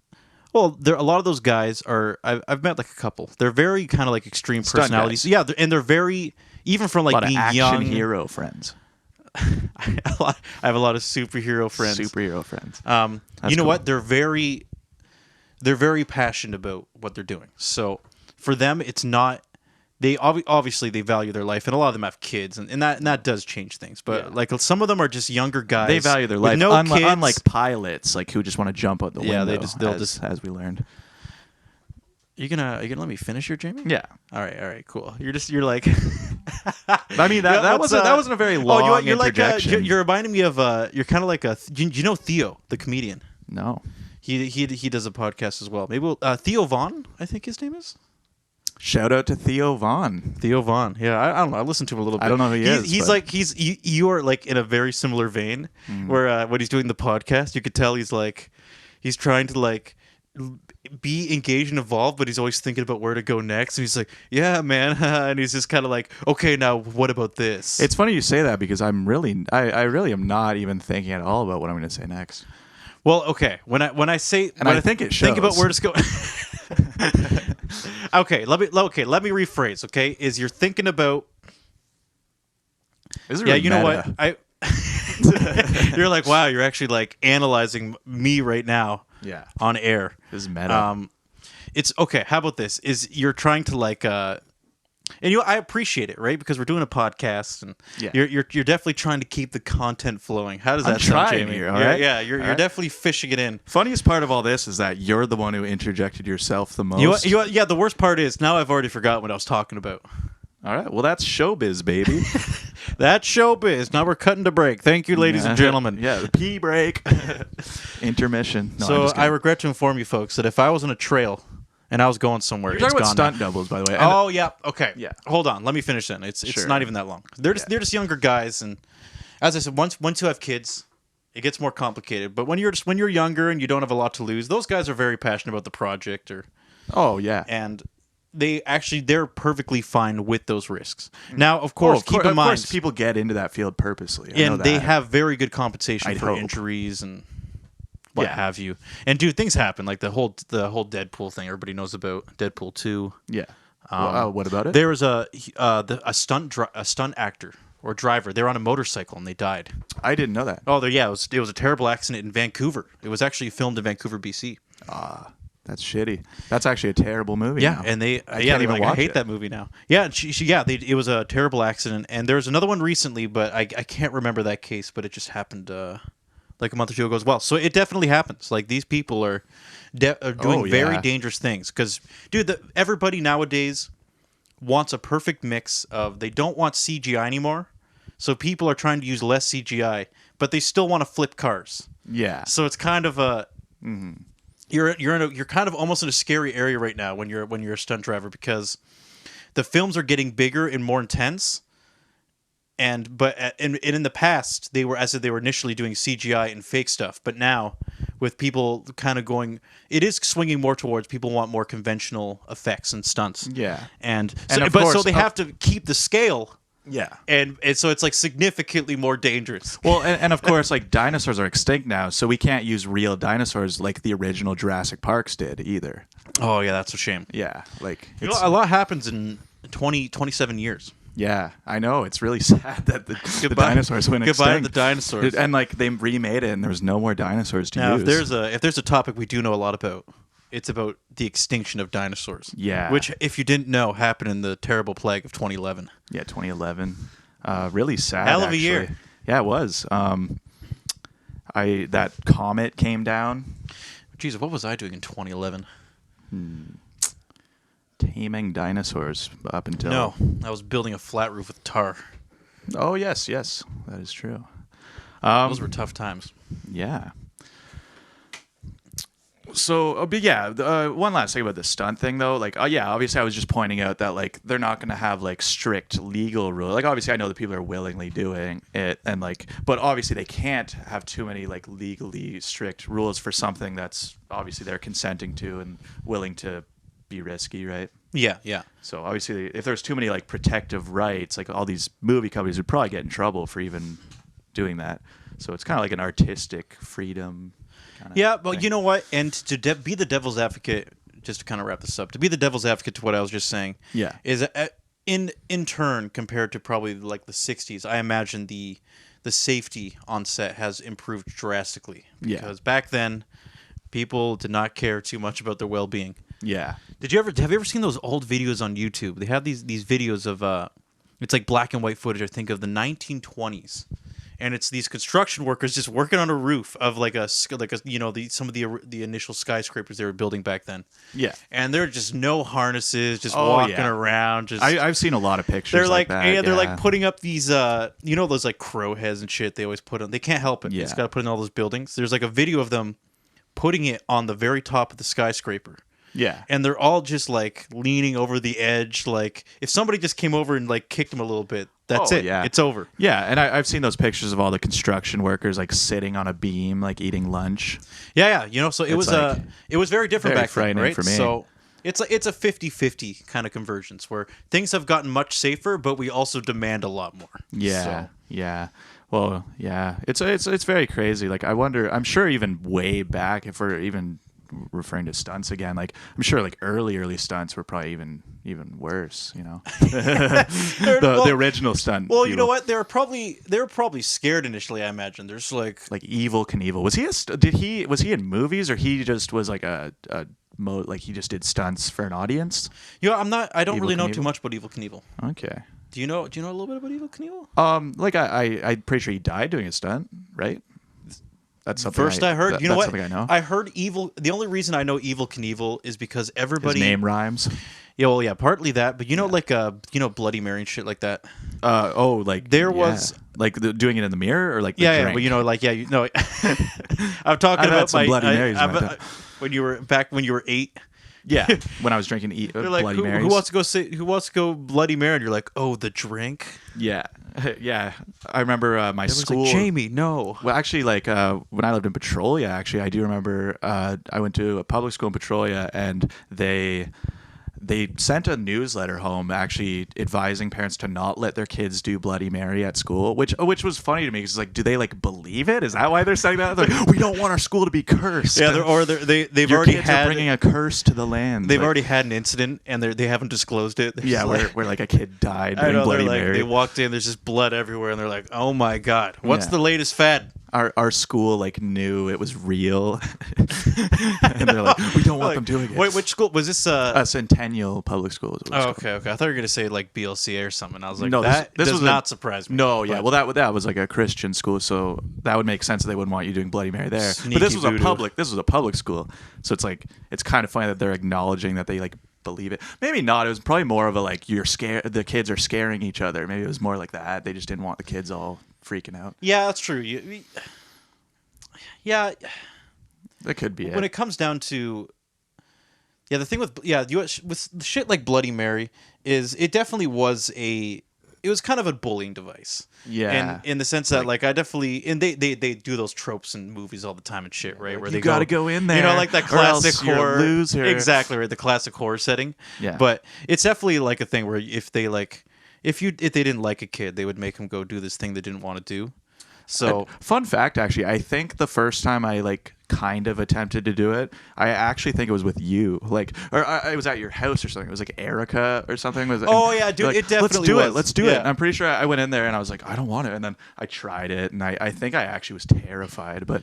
Well, a lot of those guys are. I've met like a couple. They're very kind of like extreme Stunt personalities. guys. Yeah, and they're very even from like A lot being of action young. hero friends. I have a lot of superhero friends. Superhero friends. You know cool. what? They're very passionate about what they're doing. So for them, it's not. They obviously they value their life, and a lot of them have kids, and that does change things. But like some of them are just younger guys. They value their with life, no kids. unlike pilots, like who just want to jump out the window. they'll just as we learned. You gonna let me finish here, Jamie? Yeah. All right, cool. You're like. I mean that wasn't a very long you're interjection. Like you're reminding me of you're kind of like a. You know Theo, the comedian. No. He does a podcast as well. Maybe Theo Vaughn, I think his name is. Shout out to Theo Vaughn. Theo Vaughn. Yeah, I don't know. I listened to him a little bit. I don't know who he is. He's like you are like in a very similar vein where when he's doing the podcast, you could tell he's trying to like be engaged and involved, but he's always thinking about where to go next. And he's like, "Yeah, man," and he's just kind of like, "Okay, now what about this?" It's funny you say that because I really am not even thinking at all about what I'm going to say next. Well, okay. When I say, and I think it shows. Think about where to go. Okay, let me rephrase. Okay, is you're thinking about. This is really you know meta. what you're like. Wow, you're actually like analyzing me right now. Yeah. On air. This is meta. It's okay. How about this? Is you're trying to like and I appreciate it, right? Because we're doing a podcast, and you're definitely trying to keep the content flowing. How does that sound, Jamie? Here, all right? Yeah, you're definitely fishing it in. Funniest part of all this is that you're the one who interjected yourself the most. Yeah, the worst part is now I've already forgotten what I was talking about. All right, well that's showbiz, baby. That's showbiz. Now we're cutting to break. Thank you, ladies and gentlemen. Yeah, the pee break. Intermission. No, so I regret to inform you folks that if I was on a trail and I was going somewhere, you're talking about stunt now. doubles, by the way. Oh yeah, okay. Yeah, hold on. Let me finish then. It's sure. not even that long. They're just younger guys, and as I said, once you have kids, it gets more complicated. But when you're younger and you don't have a lot to lose, those guys are very passionate about the project. And they're perfectly fine with those risks. Now, of course, keep in mind, of course, people get into that field purposely, and they have very good compensation for injuries and what have you. And dude, things happen like the whole Deadpool thing. Everybody knows about Deadpool 2. Yeah. What about it? There was a stunt actor or driver. They were on a motorcycle and they died. I didn't know that. Oh, it was a terrible accident in Vancouver. It was actually filmed in Vancouver, BC. That's shitty. That's actually a terrible movie. Yeah, now. and I hate it. that movie now. Yeah, it was a terrible accident, and there was another one recently, but I can't remember that case. But it just happened like a month or two ago as well. So it definitely happens. Like these people are doing very dangerous things because, dude, everybody nowadays wants a perfect mix of they don't want CGI anymore, so people are trying to use less CGI, but they still want to flip cars. Yeah. So it's kind of a. Mm-hmm. You're kind of almost in a scary area right now when you're a stunt driver because the films are getting bigger and more intense, and in the past they were initially doing CGI and fake stuff, but now with people kind of going, it is swinging more towards people want more conventional effects and stunts. Yeah, so they have to keep the scale. Yeah. And so it's like significantly more dangerous. Well, and of course, like dinosaurs are extinct now, so we can't use real dinosaurs like the original Jurassic Parks did either. Oh, yeah, that's a shame. Yeah. Like a lot happens in 27 years. Yeah, I know. It's really sad that the dinosaurs went extinct. Goodbye to the dinosaurs. And like they remade it and there was no more dinosaurs to use. If there's a topic we do know a lot about, it's about the extinction of dinosaurs. Yeah. Which, if you didn't know, happened in the terrible plague of 2011. Yeah, 2011. Really sad. Hell of a year. Yeah, it was. That comet came down. Jesus, what was I doing in 2011? Taming dinosaurs up until... No, I was building a flat roof with tar. Oh, yes, that is true. Those were tough times. Yeah. So, but yeah, one last thing about the stunt thing, though. Like, obviously I was just pointing out that, like, they're not going to have, like, strict legal rules. Like, obviously I know that people are willingly doing it, and, like, but obviously they can't have too many, like, legally strict rules for something that's obviously they're consenting to and willing to be risky, right? Yeah, yeah. So, obviously, if there's too many, like, protective rights, like, all these movie companies would probably get in trouble for even doing that. So, it's kind of like an artistic freedom. kind of. Yeah, but you know what? And to be the devil's advocate, just to kind of wrap this up, to be the devil's advocate to what I was just saying, is in turn compared to probably like the '60s, I imagine the safety on set has improved drastically. Because back then, people did not care too much about their well-being. Yeah. Have you ever seen those old videos on YouTube? They have these videos of it's like black and white footage, I think, of the 1920s. And it's these construction workers just working on a roof of some of the initial skyscrapers they were building back then. Yeah, and they're just no harnesses, just walking around. Just I've seen a lot of pictures. They're like that. they're like putting up these those like crow heads and shit. They always put on. They can't help it. Yeah. They just got to put in all those buildings. There's like a video of them putting it on the very top of the skyscraper. Yeah. And they're all just like leaning over the edge. Like if somebody just came over and like kicked them a little bit, that's it. Yeah. It's over. Yeah. And I've seen those pictures of all the construction workers like sitting on a beam, like eating lunch. Yeah. Yeah. So it was very different back then, right? For me. So it's a 50-50 kind of convergence where things have gotten much safer, but we also demand a lot more. Yeah. So. Yeah. Well, yeah. It's very crazy. Like I wonder, I'm sure even way back, if we're even referring to stunts again, like I'm sure like early stunts were probably even worse, you know. the original stunt well people. You know what, they were probably scared initially, I imagine. There's like Evel Knievel. Was he in movies, or he just was like like he just did stunts for an audience? You know, I don't really know too much about Evel Knievel. Okay. Do you know a little bit about Evel Knievel? Like I'm pretty sure he died doing a stunt, right? That's something first I heard. You know what? I know. I heard Evel. The only reason I know Evel Knievel is because everybody. His name rhymes. Yeah, well, yeah, partly that, but Bloody Mary and shit like that. Was doing it in the mirror, or like the drink? Well, I'm talking about some Bloody Marys when you were 8. Yeah, when I was drinking Bloody Marys. Who wants to go Bloody Mary? And you're like, oh, the drink. Yeah, yeah. I remember my school. Like, Jamie, no. Well, actually, like when I lived in Petrolia, actually, I do remember I went to a public school in Petrolia, and they sent a newsletter home actually advising parents to not let their kids do Bloody Mary at school, which was funny to me because it's like, do they like believe it? Is that why they're saying that? They're like, we don't want our school to be cursed. Yeah, they've already had bringing a curse to the land. They've already had an incident and they haven't disclosed it. Where like a kid died doing Bloody Mary. They walked in, there's just blood everywhere, and they're like, oh my god, what's the latest fad? Our school like knew it was real, and they're like, we don't want them doing it. Wait, which school was this? A Centennial Public School. Oh, okay. I thought you were gonna say like BLCA or something. I was like, no, this does not surprise me. No, yeah. Well, that was like a Christian school, so that would make sense that they wouldn't want you doing Bloody Mary there. Sneaky but this was voodoo. This was a public school, so it's kind of funny that they're acknowledging that they like believe it. Maybe not. It was probably more of a like, you're scared. The kids are scaring each other. Maybe it was more like that. They just didn't want the kids all freaking out. Yeah, that's true. Yeah, that could be it. When it comes down to, the thing with shit like Bloody Mary is it definitely was it was kind of a bullying device. Yeah, in the sense that like I definitely, and they do those tropes in movies all the time and shit, right? Where you got to go in there, like that classic horror loser. Exactly right, the classic horror setting. Yeah, but it's definitely like a thing where if they didn't like a kid, they would make him go do this thing they didn't want to do. So fun fact, actually, I think the first time I like kind of attempted to do it, I actually think it was with you, like, or I was at your house or something. It was like Erica or something. Yeah, dude, like, it definitely Let's do it. And I'm pretty sure I went in there and I was like, I don't want it. And then I tried it, and I think I actually was terrified, but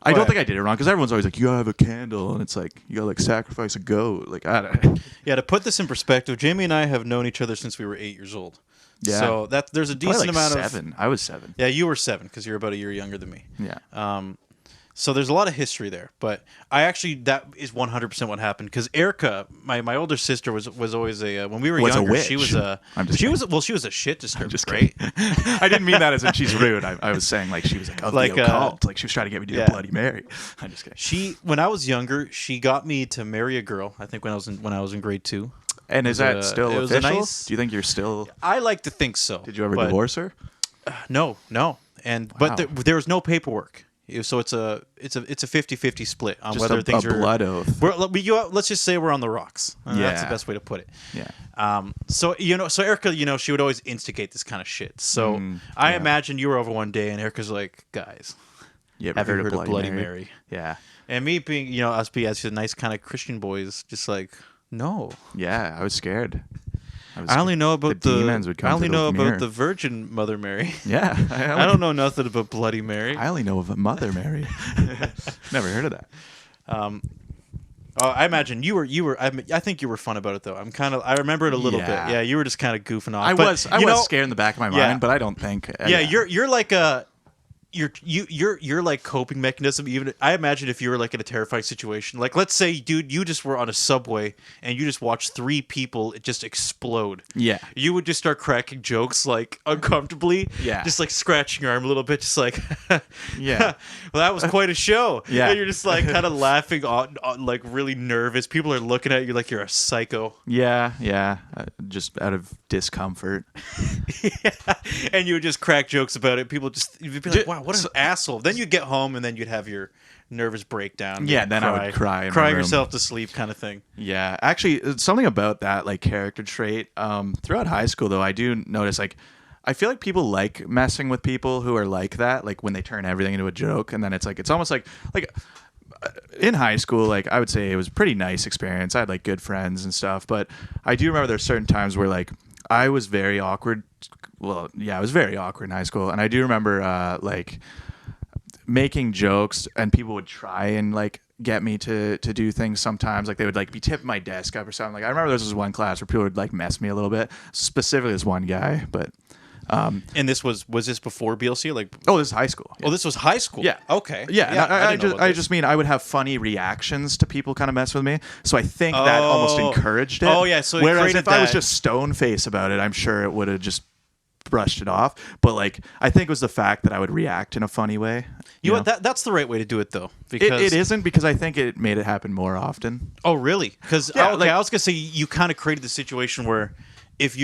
I don't think I did it wrong, because everyone's always like, you gotta have a candle, and it's like, you gotta like sacrifice a goat. Like, I don't know. Yeah, to put this in perspective, Jamie and I have known each other since we were 8 years old. Yeah. So there's a decent amount 7. of. I was 7. Yeah, you were 7 because you're about a year younger than me. Yeah. So there's a lot of history there, but that is 100% what happened, because Erica, my older sister, was always when we were younger. A witch. She was she was a shit disturber. Just great. I didn't mean that as in she's rude. I was saying like she was like the occult. Like she was trying to get me to do a Bloody Mary. I'm just kidding. When I was younger, she got me to marry a girl. I think when I was in grade 2. And is that still official? Do you think you're still? I like to think so. Did you ever divorce her? No. But there was no paperwork. So it's a 50-50 split on just whether things are blood oath. Let's just say we're on the rocks. That's the best way to put it. Yeah. So Erica, she would always instigate this kind of shit. So I imagine you were over one day and Erica's like, guys, You ever Have you heard heard of of Bloody Mary? Yeah. And me being, us being as a nice kind of Christian boys, just like, no. Yeah, I was scared. I only know about the demons would come I only through the know mirror. about the Virgin Mother Mary. Yeah. I don't know nothing about Bloody Mary. I only know of a Mother Mary. Never heard of that. I imagine you were. I think you were fun about it though. I remember it a little bit. Yeah, you were just kind of goofing off. I was scared in the back of my mind, Yeah. but I don't think. Yeah, you're like a. You're like coping mechanism. Even I imagine if you were like in a terrifying situation, like let's say, dude, you just were on a subway and you just watched 3 people just explode. Yeah. You would just start cracking jokes like uncomfortably. Yeah. Just like scratching your arm a little bit, just like. Yeah. Well, that was quite a show. Yeah. And you're just like kind of laughing on like really nervous. People are looking at you like you're a psycho. Yeah. Just out of discomfort. Yeah. And you would just crack jokes about it. People you'd be like, wow, what an asshole. Then you'd get home and then you'd have your nervous breakdown. Yeah, then I would cry in my Cry room. yourself to sleep kind of thing. Yeah. Actually, something about that like character trait. Throughout high school, though, I do notice like I feel like people like messing with people who are like that, like when they turn everything into a joke, and then it's almost like in high school, like I would say it was a pretty nice experience. I had like good friends and stuff, but I do remember there's certain times where like I was very awkward. Well, yeah, I was very awkward in high school, and I do remember like making jokes, and people would try and like get me to do things sometimes. Like they would like be tipping my desk up or something. Like I remember there was one class where people would like mess me a little bit, specifically this one guy, but. And this was this before BLC? Like, oh, this is high school. Oh, this was high school. Yeah. Okay. Yeah. I just mean I would have funny reactions to people kind of mess with me. So I think that almost encouraged it. Oh, yeah. So whereas if I was that... just stone face about it, I'm sure it would have just brushed it off. But like, I think it was the fact that I would react in a funny way. You know what? That's the right way to do it, though. Because it isn't, because I think it made it happen more often. Oh, really? Because Yeah, I was gonna say you kind of created the situation where if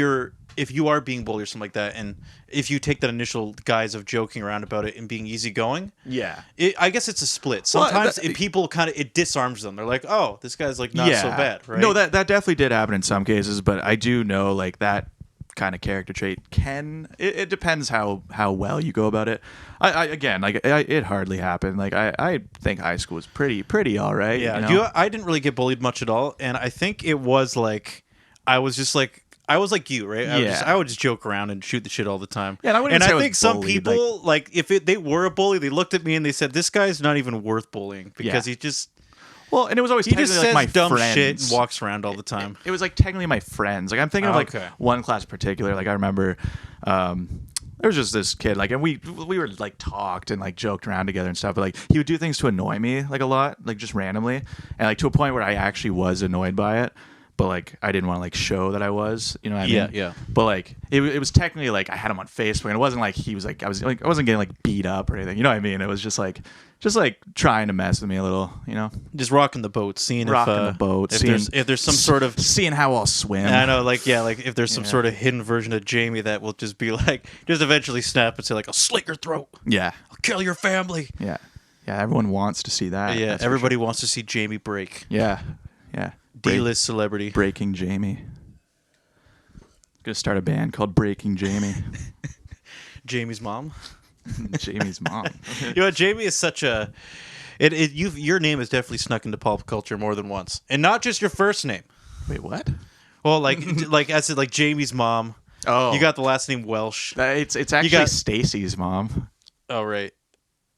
you are being bullied or something like that, and if you take that initial guise of joking around about it and being easygoing, yeah, I guess it's a split. Sometimes people it disarms them. They're like, oh, this guy's like not so bad, right? No, that definitely did happen in some cases, but I do know like that kind of character trait it depends how well you go about it. It hardly happened. Like I think high school was pretty all right. Yeah, you know? I didn't really get bullied much at all, and I think it was like I was like you, right? I would just joke around and shoot the shit all the time. Yeah, and I think some people, like if they were a bully, they looked at me and they said, "This guy's not even worth bullying because he just." Well, and it was always he just says like my dumb friends. Shit and walks around all the time. It was like technically my friends. Like I'm thinking of like one class in particular. Like I remember there was just this kid. Like, and we were like talked and like joked around together and stuff. But like he would do things to annoy me like a lot, like just randomly, and like to a point where I actually was annoyed by it. But like I didn't want to like show that I was, you know what I mean? Yeah. But like it was technically like I had him on Facebook, and it wasn't like he was like I wasn't getting like beat up or anything. You know what I mean? It was just like trying to mess with me a little, you know? Just rocking the boat, seeing if there's some sort of seeing how I'll swim. I know, like if there's some sort of hidden version of Jamie that will just be like just eventually snap and say like, I'll slit your throat. Yeah. I'll kill your family. Yeah. Yeah, everyone wants to see that. Yeah, everybody wants to see Jamie break. Yeah. Yeah. D-list celebrity. Breaking Jamie. Gonna start a band called Breaking Jamie. Jamie's mom. Jamie's mom. You know what? Jamie is such a. Your name has definitely snuck into pop culture more than once, and not just your first name. Wait, what? Well, like I said, like Jamie's mom. Oh, you got the last name Welsh. It's actually Stacy's mom. Oh right.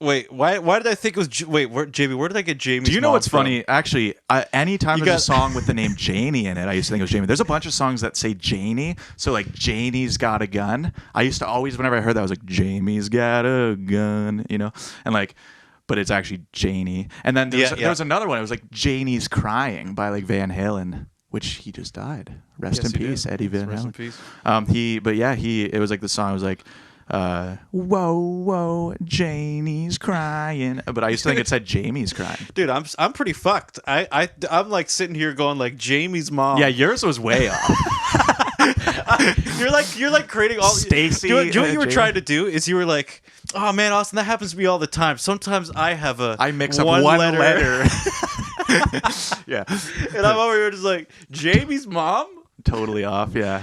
Wait, why did I think it was... Jamie, where did I get Jamie's Do you know mom what's from? funny? Actually, anytime there's a song with the name Janie in it, I used to think it was Jamie. There's a bunch of songs that say Janie. So, like, Janie's Got a Gun. I used to always, whenever I heard that, I was like, Jamie's got a gun, you know? And, like, but it's actually Janie. And then there was another one. It was, like, Janie's Crying by, like, Van Halen, which he just died. Rest in peace, Eddie Van Halen. Rest in peace. It was, like, the song was, like... whoa, Janie's crying. But I used to think it said Jamie's crying. Dude, I'm pretty fucked. I'm like sitting here going like Jamie's mom. Yeah, yours was way off. You're like creating all Stacy. Do you know what you were trying to do? Is you were like, oh man, Austin, that happens to me all the time. Sometimes I mix up one letter. Yeah. And I'm over here just like, Jamie's mom? totally off. Yeah.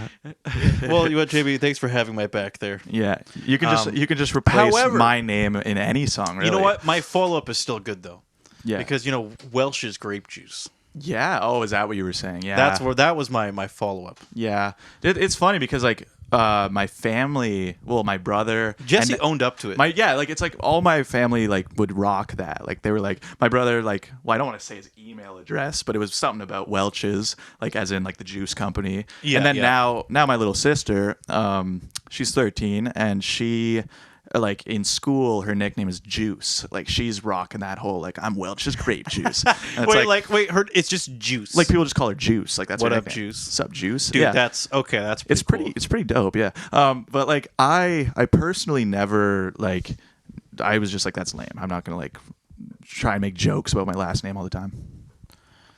Well, you know what, JB? Thanks for having my back there. Yeah. You can just replace however, my name in any song. Really. You know what? My follow-up is still good though. Yeah. Because Welsh is grape juice. Yeah. Oh, is that what you were saying? Yeah. That was my follow-up. Yeah. It's funny because like my family, well, my brother Jesse owned up to it. It's like all my family like would rock that. Like they were like my brother like, well, I don't want to say his email address, but it was something about Welch's, like as in like the juice company. Yeah, and then yeah. now my little sister, she's 13 and she like in school her nickname is Juice. Like she's rocking that whole like I'm Welch's grape juice. And it's it's just Juice. like people just call her Juice. Like that's what her up, nickname. Juice? Sup, Juice? Dude, yeah. that's okay. That's It's cool. pretty dope, yeah. But like I personally never like I was just like that's lame. I'm not gonna like try and make jokes about my last name all the time.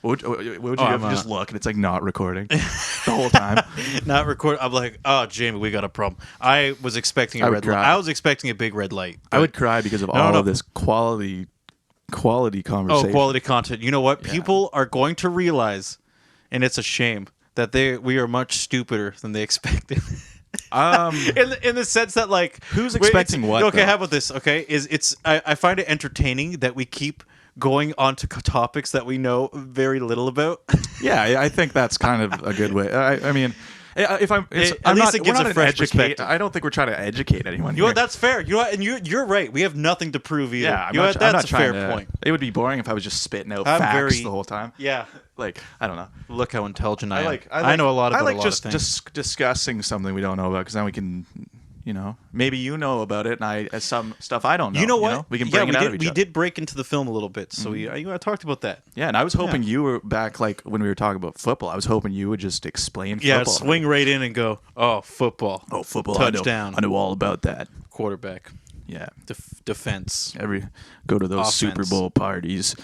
What would you do if you just look and it's like not recording the whole time? Not record. I'm like, oh, Jamie, we got a problem. I was expecting a red light. I was expecting a big red light. I would cry because of all of this quality conversation. Oh, quality content. You know what? Yeah. People are going to realize, and it's a shame that we are much stupider than they expected. In the sense that like who's expecting what? Okay, though? how about this? Okay, I find it entertaining that we keep going on to topics that we know very little about. Yeah, I think that's kind of a good way. I mean, if I'm, at least it gives a fresh perspective. I don't think we're trying to educate anyone. You know what? That's fair. You know what? And you're right. We have nothing to prove either. Yeah, That's a fair point. It would be boring if I was just spitting out facts the whole time. Yeah. Like I don't know. Look how intelligent I am. I know a lot about a lot of things. Just discussing something we don't know about because then we can. Maybe you know about it, and some stuff I don't know. You know what? We can bring it out of each other. We did break into the film a little bit, so I talked about that. Yeah, and I was hoping you were back, like when we were talking about football. I was hoping you would just explain football. Yeah, swing right in and go, football. Oh, football. Touchdown. I know all about that. Quarterback. Yeah. Defense. Go to those Offense. Super Bowl parties.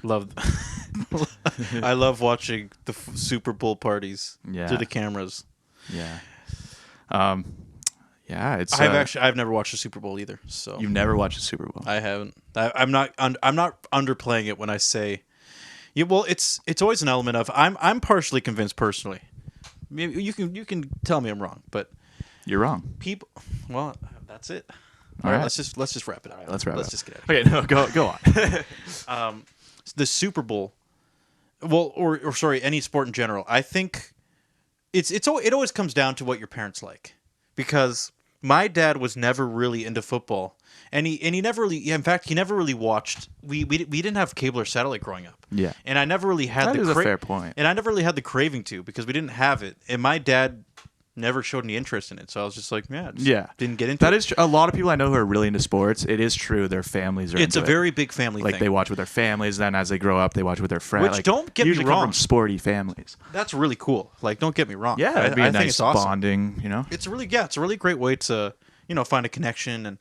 I love watching the Super Bowl parties to the cameras. Yeah. Yeah, it's. I've never watched a Super Bowl either. So you've never watched a Super Bowl? I haven't. I'm not underplaying it when I say. Yeah, well, it's always an element of I'm partially convinced personally. Maybe you can tell me I'm wrong, but you're wrong. People. Well, that's it. All right. Let's just wrap it up. All right, let's wrap it up. Just get out. Okay, no, go on. The Super Bowl. Well, or sorry, any sport in general. I think it always comes down to what your parents like, because my dad was never really into football, and he never really. Yeah, in fact, he never really watched. We didn't have cable or satellite growing up. Yeah, and I never really had that is a fair point. And I never really had the craving to, because we didn't have it, and my dad never showed any interest in it. So I was just like, didn't get into it. That is a lot of people I know who are really into sports. It is true. Their families are. It's a very big family thing. Like they watch with their families. Then as they grow up, they watch with their friends. Which don't get me usually wrong. Come from sporty families. That's really cool. Like, don't get me wrong. Yeah, it'd be a nice it's awesome. bonding. It's a really great way to find a connection, and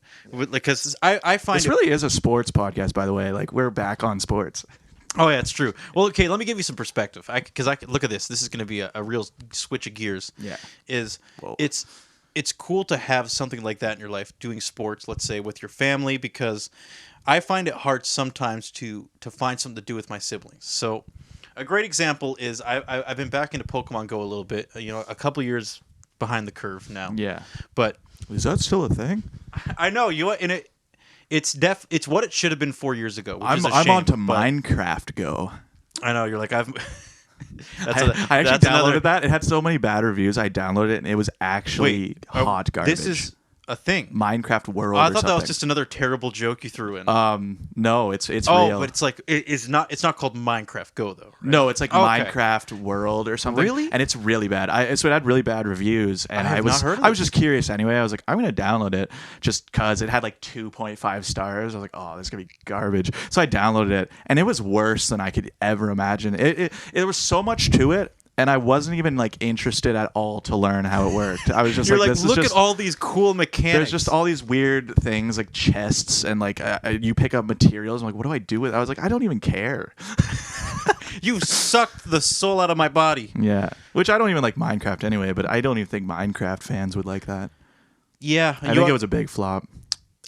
because I find this really is a sports podcast, by the way. Like we're back on sports. Oh yeah, it's true. Well, okay, let me give you some perspective. Because I look at this. This is going to be a real switch of gears. Yeah. It's cool to have something like that in your life, doing sports, let's say, with your family, because I find it hard sometimes to find something to do with my siblings. So a great example is I've been back into Pokemon Go a little bit. A couple years behind the curve now. Yeah. But is that still a thing? I know it's what it should have been 4 years ago. I'm on to Minecraft Go. I know, you're like I actually downloaded that. It had so many bad reviews. I downloaded it and it was actually hot garbage. This is a thing. Minecraft World. I thought that was just another terrible joke you threw in. No, it's real. But it's like it's not called Minecraft Go though. Right? No, it's like Minecraft World or something. Really? And it's really bad. So it had really bad reviews, and I was just curious anyway. I was like, I'm gonna download it just because it had like 2.5 stars. I was like, oh, this is gonna be garbage. So I downloaded it, and it was worse than I could ever imagine. It was so much to it. And I wasn't even like interested at all to learn how it worked. I was just like, look at all these cool mechanics. There's just all these weird things like chests and like you pick up materials. I'm like, what do I do with it? I was like, I don't even care. You sucked the soul out of my body. Yeah, which I don't even like Minecraft anyway, but I don't even think Minecraft fans would like that. Yeah. I think it was a big flop.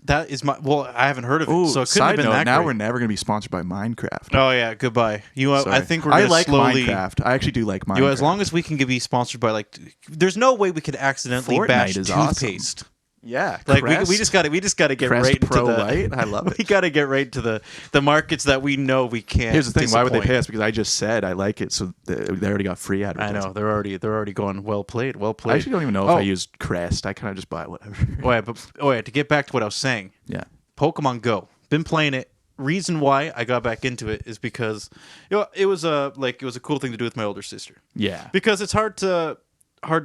That is my. Well, I haven't heard of it, Ooh, so it couldn't have side been note, that now great. we're never going to be sponsored by Minecraft. Oh yeah, goodbye. Sorry. I think we're. I Gonna like slowly, Minecraft. I actually do like Minecraft. As long as we can be sponsored by like, there's no way we could accidentally Fortnite bash is toothpaste. awesome. Yeah, Like Crest, we just got to get Crest right into Pro the. Light. I love it. We got to get right to the markets that we know we can't. Here's the thing: why would they disappoint. pay us? Because I just said I like it, so they already got free I advertising. know they're already going well played. I actually don't even know if I use Crest. I kind of just buy whatever. To get back to what I was saying. Yeah. Pokemon Go. Been playing it. Reason why I got back into it is because it was a cool thing to do with my older sister. Yeah. Because it's hard to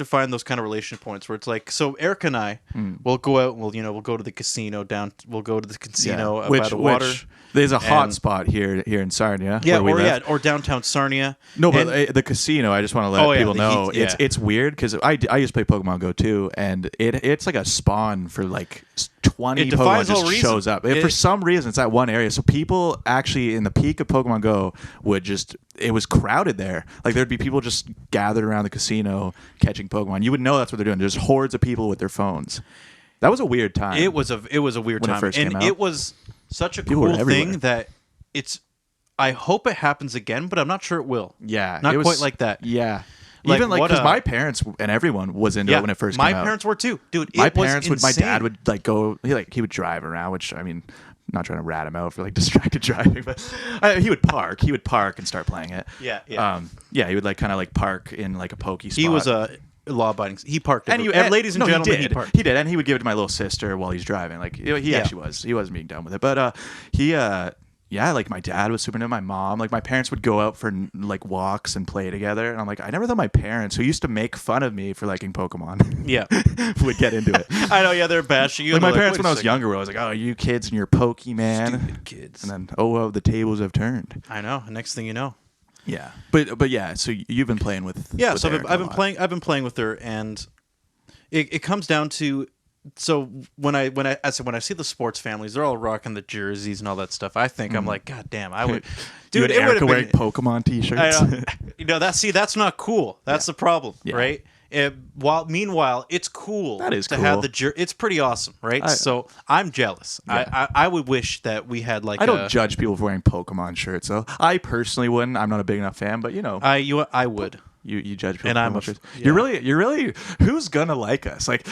find those kind of relation points where it's like, so Eric and I will go out and we'll go to the casino by the water. There's a hot And- spot here in Sarnia. Yeah, where we live. or downtown Sarnia. No, but And- the casino. I just want to let people know yeah. it's weird because I used to play Pokemon Go too, and it's like a spawn for like 20 It Pokemon defies all just reason. shows up. For some reason, it's that one area. So people actually in the peak of Pokemon Go it was crowded there. Like there'd be people just gathered around the casino catching Pokemon. You would know that's what they're doing. There's hordes of people with their phones. That was a weird time. It was a weird when it time, first and came out. it was such a People were cool everywhere. thing that it's. I hope it happens again, but I'm not sure it will. Yeah, not it was, quite like that. Yeah, Like, even like what because a- my parents and everyone was into it when it first my came out. parents were too, dude. My it was parents would. My insane. dad would like go. He would drive around, which I mean, I'm not trying to rat him out for like distracted driving, but he would park. He would park and start playing it. Yeah. He would like kind of like park in like a pokey spot. He was a law-abiding. He parked. and ladies and gentlemen, he parked. He did, and he would give it to my little sister while he's driving. Like he actually was. He wasn't being dumb with it, but like my dad was super into my mom. Like my parents would go out for like walks and play together, and I'm like, I never thought my parents, who used to make fun of me for liking Pokemon, Yeah. would get into it. I know. Yeah, they're bashing you. Like and my they're parents "Wait when I a was second." younger, I was like, "Oh, you kids and your Pokemon, Stupid kids. and then the tables have turned. I know. Next thing you know. Yeah, but yeah. So you've been playing with with So Erica I've a been lot. playing. I've been playing with her, and it comes down to. So when I see the sports families, they're all rocking the jerseys and all that stuff. I think I'm like, God damn, I would, You dude. and It would Erica have wearing been. Pokemon T-shirts. I know. That's not cool. That's the problem, Yeah. right? Meanwhile, it's cool. That is to cool. have the It's pretty awesome, right? So I'm jealous. Yeah. I would wish that we had like. I don't judge people for wearing Pokemon shirts, though. I personally wouldn't. I'm not a big enough fan, but I would. You judge people. And for I'm Pokemon a- shirts. yeah. You're really. Who's gonna like us? Like,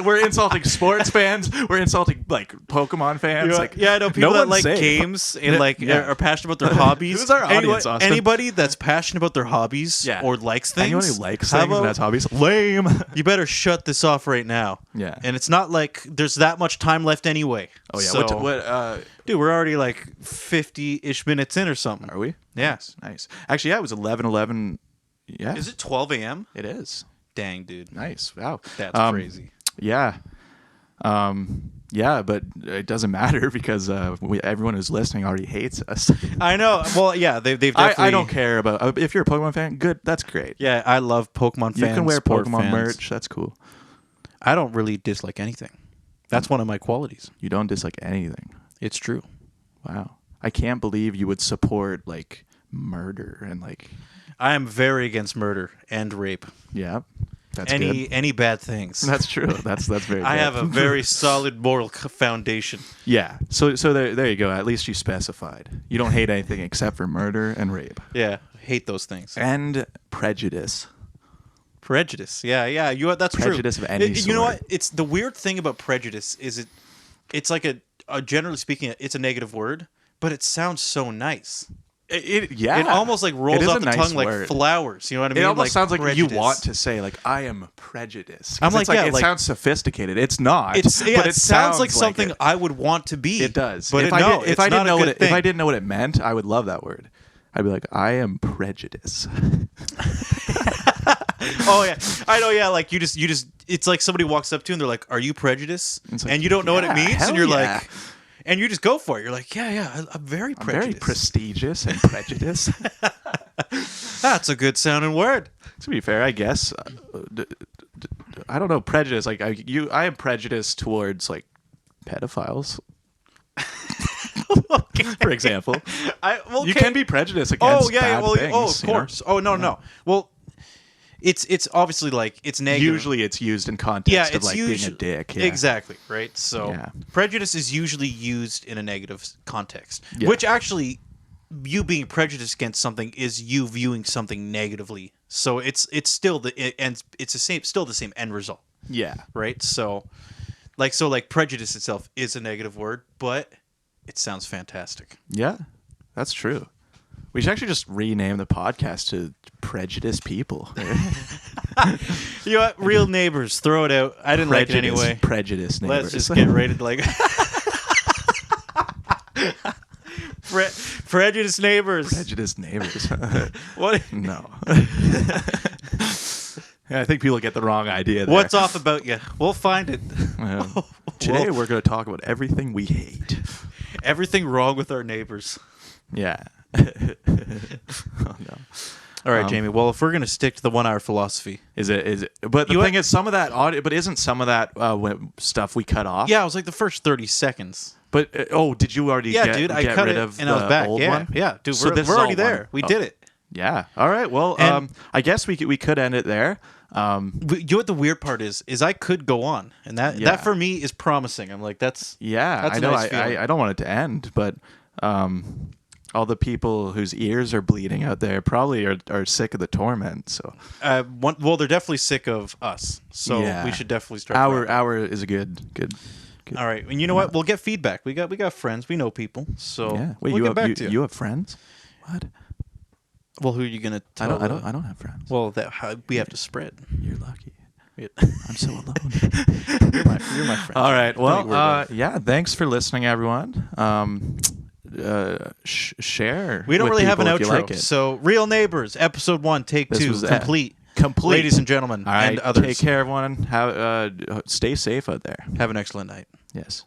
we're insulting sports fans. We're insulting like Pokemon fans. Like, I know people no that one's like safe. games and Yeah. are passionate about their hobbies. Who's our audience, Austin? Anybody that's passionate about their hobbies Yeah. or likes things. Anyone who likes how things and about- has hobbies, lame. You better shut this off right now. Yeah. And it's not like there's that much time left anyway. Oh yeah. So, What? dude, we're already like 50-ish minutes in or something. Are we? Yeah. Nice. Actually, yeah, it was 11:11. Yeah. Is it 12 a.m.? It is. Dang, dude. Nice. Wow. That's crazy. Yeah. Yeah, but it doesn't matter because everyone who's listening already hates us. I know. Well, yeah, they've definitely. I don't care about if you're a Pokemon fan. Good, that's great. Yeah, I love Pokemon fans. You can wear sport Pokemon fans. merch. That's cool. I don't really dislike anything. That's one of my qualities. You don't dislike anything. It's true. Wow. I can't believe you would support like murder and like I am very against murder and rape. yeah. That's good. Any bad things. That's true. That's very. I good. have a very solid moral foundation. Yeah. So there you go. At least you specified. You don't hate anything except for murder and rape Yeah, hate those things. and prejudice. Prejudice. Yeah. That's Prejudice true. of any You know sort. what? It's the weird thing about prejudice is it's like generally speaking, it's a negative word, but it sounds so nice. Yeah. It almost like rolls It is off a the nice tongue like word. flowers. You know what I mean? It almost sounds like prejudice. you want to say like I am prejudiced. 'Cause I'm like, it's like yeah, it like- sounds sophisticated. It's not. It sounds like it. something I would want to be. It does. But if I didn't know what it meant, I would love that word. I'd be like, I am prejudiced. Oh yeah, I know. Yeah, like you just. It's like somebody walks up to you and they're like, "Are you prejudiced?" It's like, and you don't know what it yeah, means, hell and you're yeah. like, and you just go for it. You're like, "Yeah, I'm very I'm very prejudiced." prestigious and prejudiced. That's a good sounding word. To be fair, I guess. I don't know prejudice. Like I am prejudiced towards like pedophiles. For example, you can be prejudiced against bad things. of course. Oh no. Well, it's obviously like it's negative. Usually it's used in context of like being a dick. Yeah. Exactly, right? So prejudice is usually used in a negative context, which actually you being prejudiced against something is you viewing something negatively. So it's still still the same end result. Yeah. Right? So prejudice itself is a negative word, but it sounds fantastic. Yeah. That's true. We should actually just rename the podcast to Prejudice People. You know what? Real Neighbours. Throw it out. I didn't like it anyway. Prejudice Neighbours. Let's just get rated like... Prejudice Neighbours. Prejudice Neighbours. What? No. I think people get the wrong idea there. What's off about you? We'll find it. Today we're going to talk about everything we hate. Everything wrong with our neighbors. Yeah. Oh, no. All right, Jamie. Well, if we're going to stick to the 1 hour philosophy. Is it? But the thing is, some of that audio, but isn't some of that stuff we cut off? Yeah, it was like the first 30 seconds. But, did you already get rid of and I was back. old one? Yeah, dude, So we're already there. We did it. Yeah. All right. Well, I guess we could end it there. You know what the weird part is I could go on, and that for me is promising. I'm like, that's I know. Nice I don't want it to end, but all the people whose ears are bleeding out there probably are sick of the torment. So, well, they're definitely sick of us. So we should definitely start. Our is a good. All right, and you know what? We'll get feedback. We got friends. We know people. So Wait, we'll get back to you. You have friends? What? Well, who are you gonna tell? I don't have friends. Well, we have to spread. You're lucky. I'm so alone. You're my friend. All right. Well, thanks for listening, everyone. Share. We don't really have an outro. Like so, Real Neighbours, episode 1, take 2, complete. Ladies and gentlemen, all right, and others. Take care, everyone. Stay safe out there. Have an excellent night. Yes.